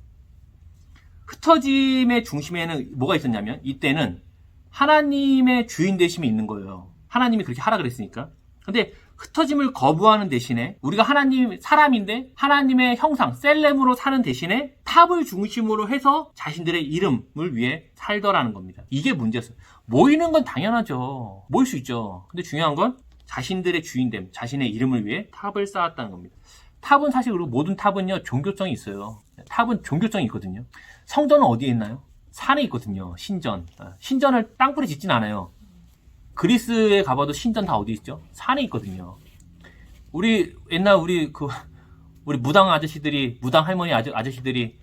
흩어짐의 중심에는 뭐가 있었냐면 이때는 하나님의 주인 되심이 있는 거예요. 하나님이 그렇게 하라 그랬으니까. 근데 흩어짐을 거부하는 대신에 우리가 사람인데 하나님의 형상, 셀렘으로 사는 대신에 탑을 중심으로 해서 자신들의 이름을 위해 살더라는 겁니다. 이게 문제였어요. 모이는 건 당연하죠. 모일 수 있죠. 근데 중요한 건 자신들의 주인됨, 자신의 이름을 위해 탑을 쌓았다는 겁니다. 탑은 사실 그리고 모든 탑은요, 종교성이 있어요. 탑은 종교성이 있거든요. 성전은 어디에 있나요? 산에 있거든요. 신전을 땅굴에 짓진 않아요. 그리스에 가봐도 신전 다 어디 있죠? 산에 있거든요. 옛날 우리 무당 할머니 아저씨들이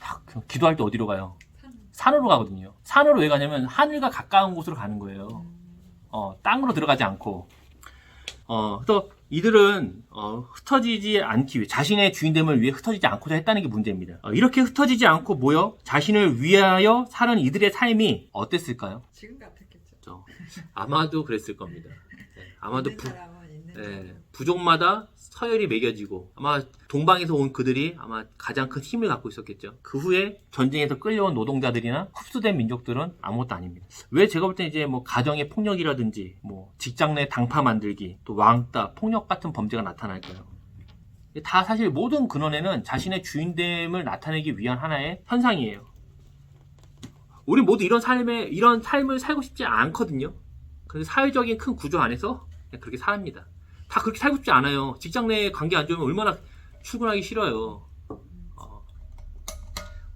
기도할 때 어디로 가요? 산으로 가거든요. 산으로 왜 가냐면 하늘과 가까운 곳으로 가는 거예요. 땅으로 들어가지 않고. 또 이들은 흩어지지 않기 위해 자신의 주인됨을 위해 흩어지지 않고자 했다는 게 문제입니다. 이렇게 흩어지지 않고 모여 자신을 위하여 사는 이들의 삶이 어땠을까요? 지금 같았겠죠. 아마도 그랬을 겁니다. 아마도 있는 사람은 있는 대로. 부족마다 서열이 매겨지고 아마 동방에서 온 그들이 아마 가장 큰 힘을 갖고 있었겠죠. 그 후에 전쟁에서 끌려온 노동자들이나 흡수된 민족들은 아무것도 아닙니다. 왜 제가 볼 때 이제 뭐 가정의 폭력이라든지 뭐 직장 내 당파 만들기 또 왕따, 폭력 같은 범죄가 나타날까요? 다 사실 모든 근원에는 자신의 주인됨을 나타내기 위한 하나의 현상이에요. 우리 모두 이런 삶을 살고 싶지 않거든요. 그래서 사회적인 큰 구조 안에서 그냥 그렇게 삽니다. 다 그렇게 살고 싶지 않아요. 직장 내 관계 안 좋으면 얼마나 출근하기 싫어요.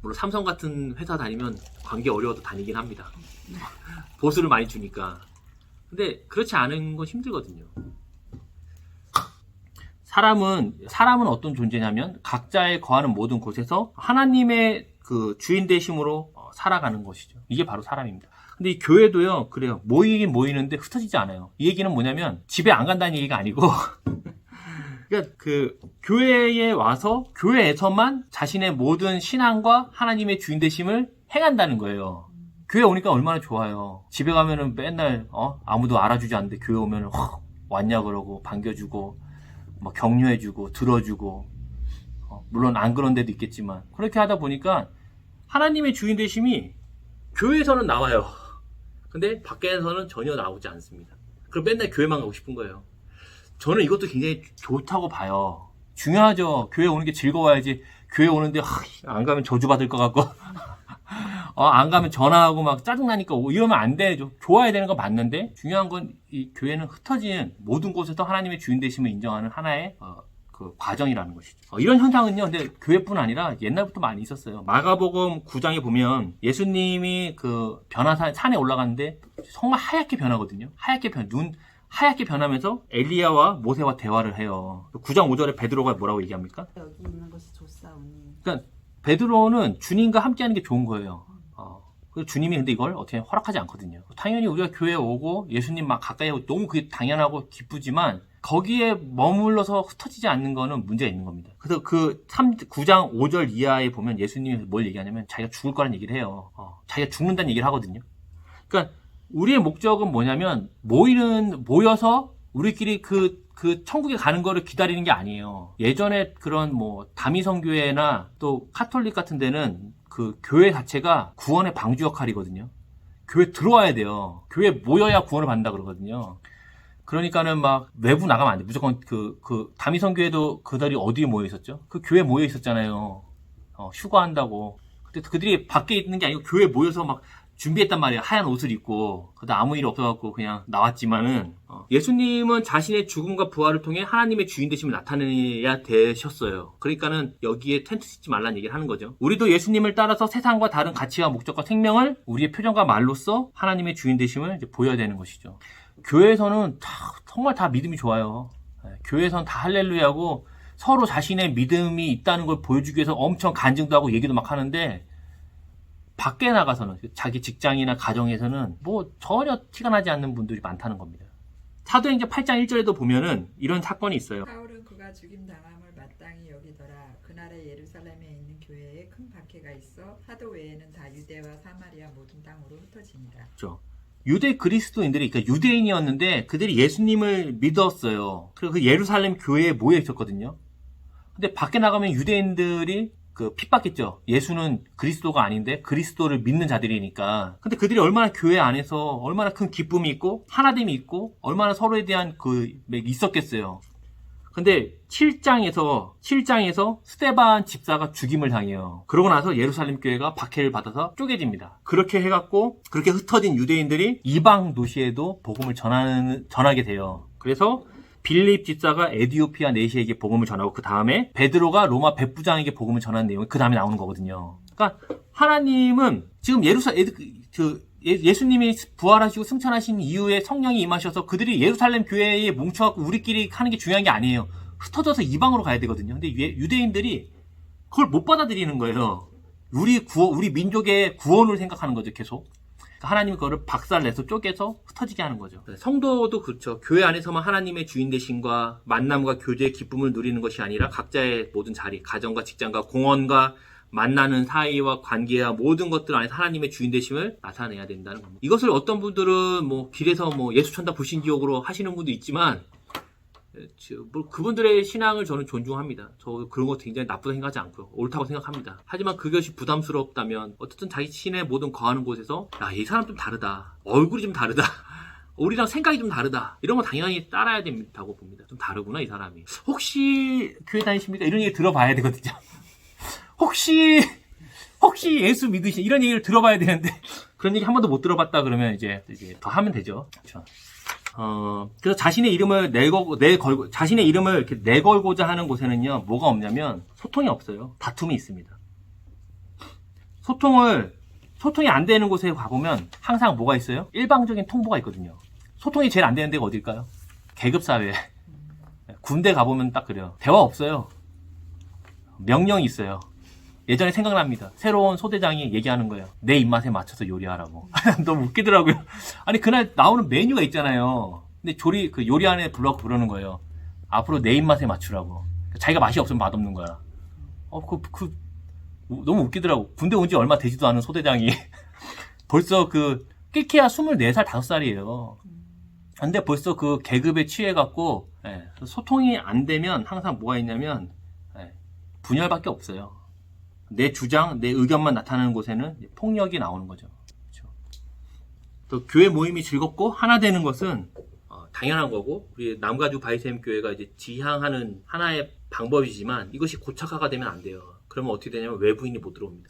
물론 삼성 같은 회사 다니면 관계 어려워도 다니긴 합니다. 보수를 많이 주니까. 근데 그렇지 않은 건 힘들거든요. 사람은 어떤 존재냐면 각자의 거하는 모든 곳에서 하나님의 그 주인 되심으로 살아가는 것이죠. 이게 바로 사람입니다. 근데 이 교회도요, 그래요. 모이긴 모이는데 흩어지지 않아요. 이 얘기는 뭐냐면 집에 안 간다는 얘기가 아니고 그러니까 그 교회에 와서 교회에서만 자신의 모든 신앙과 하나님의 주인 되심을 행한다는 거예요. 교회 오니까 얼마나 좋아요. 집에 가면은 맨날 아무도 알아주지 않는데 교회 오면은 왔냐 그러고 반겨주고 뭐 격려해주고 들어주고 물론 안 그런 데도 있겠지만 그렇게 하다 보니까 하나님의 주인 되심이 교회에서는 나와요. 근데 밖에서는 전혀 나오지 않습니다. 그럼 맨날 교회만 가고 싶은 거예요. 저는 이것도 굉장히 좋다고 봐요. 중요하죠. 교회 오는 게 즐거워야지. 교회 오는데 안 가면 저주받을 것 같고 안 가면 전화하고 막 짜증나니까 이러면 안 돼. 좋아야 되는 거 맞는데 중요한 건 이 교회는 흩어진 모든 곳에서 하나님의 주인 되심을 인정하는 하나의 그 과정이라는 것이죠. 이런 현상은요, 근데 교회뿐 아니라 옛날부터 많이 있었어요. 마가복음 9장에 보면 예수님이 그 산에 올라갔는데 정말 하얗게 변하거든요. 눈 하얗게 변하면서 엘리야와 모세와 대화를 해요. 9장 5절에 베드로가 뭐라고 얘기합니까? 여기 있는 것이 좋사오니. 그러니까 베드로는 주님과 함께하는 게 좋은 거예요. 주님이 근데 이걸 어떻게 허락하지 않거든요. 당연히 우리가 교회에 오고 예수님 막 가까이 하고 너무 그게 당연하고 기쁘지만 거기에 머물러서 흩어지지 않는 거는 문제가 있는 겁니다. 그래서 9장 5절 이하에 보면 예수님이 뭘 얘기하냐면 자기가 죽을 거라는 얘기를 해요. 자기가 죽는다는 얘기를 하거든요. 그러니까 우리의 목적은 뭐냐면 모여서 우리끼리 그 천국에 가는 거를 기다리는 게 아니에요. 예전에 그런 뭐 다미성교회나 또 카톨릭 같은 데는 그 교회 자체가 구원의 방주 역할이거든요. 교회 들어와야 돼요. 교회 모여야 구원을 받는다 그러거든요. 그러니까는 막 외부 나가면 안 돼. 무조건 다미성교회도 그들이 어디에 모여 있었죠? 그 교회 모여 있었잖아요. 휴가한다고. 근데 그들이 밖에 있는 게 아니고 교회에 모여서 막 준비했단 말이에요. 하얀 옷을 입고. 그래도 아무 일 없어갖고 그냥 나왔지만은, 예수님은 자신의 죽음과 부활을 통해 하나님의 주인 되심을 나타내야 되셨어요. 그러니까는 여기에 텐트 치지 말라는 얘기를 하는 거죠. 우리도 예수님을 따라서 세상과 다른 가치와 목적과 생명을 우리의 표정과 말로써 하나님의 주인 되심을 이제 보여야 되는 것이죠. 교회에서는 정말 다 믿음이 좋아요. 교회에서는 다 할렐루야고 서로 자신의 믿음이 있다는 걸 보여주기 위해서 엄청 간증도 하고 얘기도 막 하는데, 밖에 나가서는 자기 직장이나 가정에서는 뭐 전혀 티가 나지 않는 분들이 많다는 겁니다. 사도행전 8장 1절에도 보면은 이런 사건이 있어요. 사울은 그가 죽임 당함을 마땅히 여기더라. 그날에 예루살렘에 있는 교회에 큰 박해가 있어 사도 외에는 다 유대와 사마리아 모든 땅으로 흩어집니다. 그렇죠. 유대 그리스도인들이, 그러니까 유대인이었는데 그들이 예수님을 믿었어요. 그리고 그 예루살렘 교회에 모여 있었거든요. 근데 밖에 나가면 유대인들이 핍박했죠. 예수는 그리스도가 아닌데 그리스도를 믿는 자들이니까. 근데 그들이 얼마나 교회 안에서 얼마나 큰 기쁨이 있고 하나됨이 있고 얼마나 서로에 대한 있었겠어요. 근데 7장에서 스데반 집사가 죽임을 당해요. 그러고 나서 예루살렘 교회가 박해를 받아서 쪼개집니다. 그렇게 해갖고 그렇게 흩어진 유대인들이 이방 도시에도 복음을 전하게 돼요. 그래서 빌립 집사가 에디오피아 내시에게 복음을 전하고 그 다음에 베드로가 로마 백부장에게 복음을 전하는 내용이 그 다음에 나오는 거거든요. 그러니까 하나님은 지금 예수님이 부활하시고 승천하신 이후에 성령이 임하셔서 그들이 예루살렘 교회에 뭉쳐갖고 우리끼리 하는 게 중요한 게 아니에요. 흩어져서 이방으로 가야 되거든요. 근데 유대인들이 그걸 못 받아들이는 거예요. 우리 민족의 구원을 생각하는 거죠, 계속. 하나님이 그거를 박살내서 쪼개서 흩어지게 하는 거죠. 성도도 그렇죠. 교회 안에서만 하나님의 주인 되심과 만남과 교제의 기쁨을 누리는 것이 아니라 각자의 모든 자리, 가정과 직장과 공원과 만나는 사이와 관계와 모든 것들 안에서 하나님의 주인 되심을 나타내야 된다는 겁니다. 이것을 어떤 분들은 길에서 예수 천다 불신지옥으로 하시는 분도 있지만, 그분들의 신앙을 저는 존중합니다. 저 그런 거 굉장히 나쁘다 생각하지 않고요. 옳다고 생각합니다. 하지만 그것이 부담스럽다면 어쨌든 자기 신의 모든 거하는 곳에서 이 사람 좀 다르다. 얼굴이 좀 다르다. 우리랑 생각이 좀 다르다. 이런 거 당연히 따라야 된다고 봅니다. 좀 다르구나 이 사람이. 혹시 교회 다니십니까? 이런 얘기 들어봐야 되거든요. 혹시 예수 믿으신 이런 얘기를 들어봐야 되는데 그런 얘기 한 번도 못 들어봤다 그러면 이제 더 하면 되죠. 그렇죠. 그래서 자신의 이름을 이렇게 내걸고자 하는 곳에는요, 뭐가 없냐면, 소통이 없어요. 다툼이 있습니다. 소통이 안 되는 곳에 가보면, 항상 뭐가 있어요? 일방적인 통보가 있거든요. 소통이 제일 안 되는 데가 어딜까요? 계급사회. 군대 가보면 딱 그래요. 대화 없어요. 명령이 있어요. 예전에 생각납니다. 새로운 소대장이 얘기하는 거예요. 내 입맛에 맞춰서 요리하라고. 너무 웃기더라고요. 아니, 그날 나오는 메뉴가 있잖아요. 근데 요리안에 불러서 부르는 거예요. 앞으로 내 입맛에 맞추라고. 자기가 맛이 없으면 맛없는 거야. 너무 웃기더라고. 군대 온 지 얼마 되지도 않은 소대장이. 벌써 낄케야 24살, 5살이에요. 근데 벌써 그 계급에 취해갖고, 소통이 안 되면 항상 뭐가 있냐면, 분열밖에 없어요. 내 주장, 내 의견만 나타나는 곳에는 폭력이 나오는 거죠. 그렇죠? 또 교회 모임이 즐겁고 하나 되는 것은 당연한 거고, 우리 남가주 바이샘 교회가 이제 지향하는 하나의 방법이지만 이것이 고착화가 되면 안 돼요. 그러면 어떻게 되냐면 외부인이 못 들어옵니다.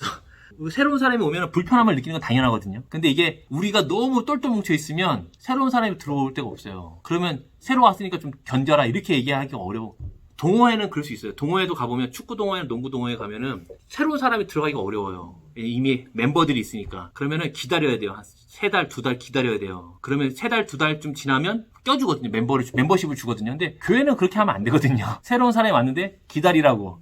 새로운 사람이 오면 불편함을 느끼는 건 당연하거든요. 근데 이게 우리가 너무 똘똘 뭉쳐 있으면 새로운 사람이 들어올 데가 없어요. 그러면 새로 왔으니까 좀 견뎌라 이렇게 얘기하기가 어려워. 동호회는 그럴 수 있어요. 동호회도 가보면 축구 동호회나 농구 동호회 가면은 새로운 사람이 들어가기가 어려워요. 이미 멤버들이 있으니까. 그러면은 기다려야 돼요. 한 3달, 2달 기다려야 돼요. 그러면 3달, 2달쯤 지나면 껴주거든요. 멤버십을 주거든요. 근데 교회는 그렇게 하면 안 되거든요. 새로운 사람이 왔는데 기다리라고.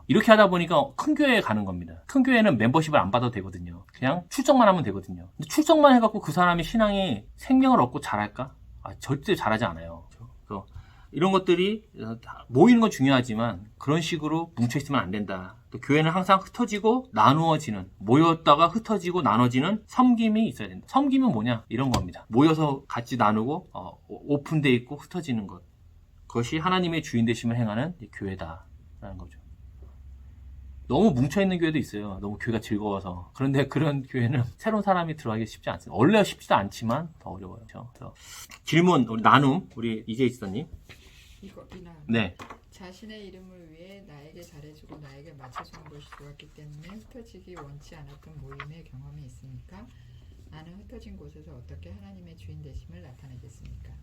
이렇게 하다 보니까 큰 교회에 가는 겁니다. 큰 교회는 멤버십을 안 받아도 되거든요. 그냥 출석만 하면 되거든요. 근데 출석만 해갖고 그 사람이 신앙이 생명을 얻고 잘할까? 절대 잘하지 않아요. 그래서 이런 것들이 모이는 건 중요하지만 그런 식으로 뭉쳐있으면 안 된다. 또 교회는 항상 흩어지고 나누어지는, 모였다가 흩어지고 나눠지는 섬김이 있어야 된다. 섬김은 뭐냐? 이런 겁니다. 모여서 같이 나누고 오픈돼 있고 흩어지는 것. 그것이 하나님의 주인 되심을 행하는 교회다라는 거죠. 너무 뭉쳐있는 교회도 있어요. 너무 교회가 즐거워서. 그런데 그런 교회는 새로운 사람이 들어가기 쉽지 않습니다. 원래 쉽지도 않지만 더 어려워요. 그래서 질문, 우리 나눔, 우리 이재희 지사님. 이나 네. 자신의 이름을 위해 나에게 잘해주고 나에게 맞춰주는 것이 좋았기 때문에 흩어지기 원치 않았던 모임의 경험이 있습니까? 아는 흩어진 곳에서 어떻게 하나님의 주인 되심을 나타내겠습니까?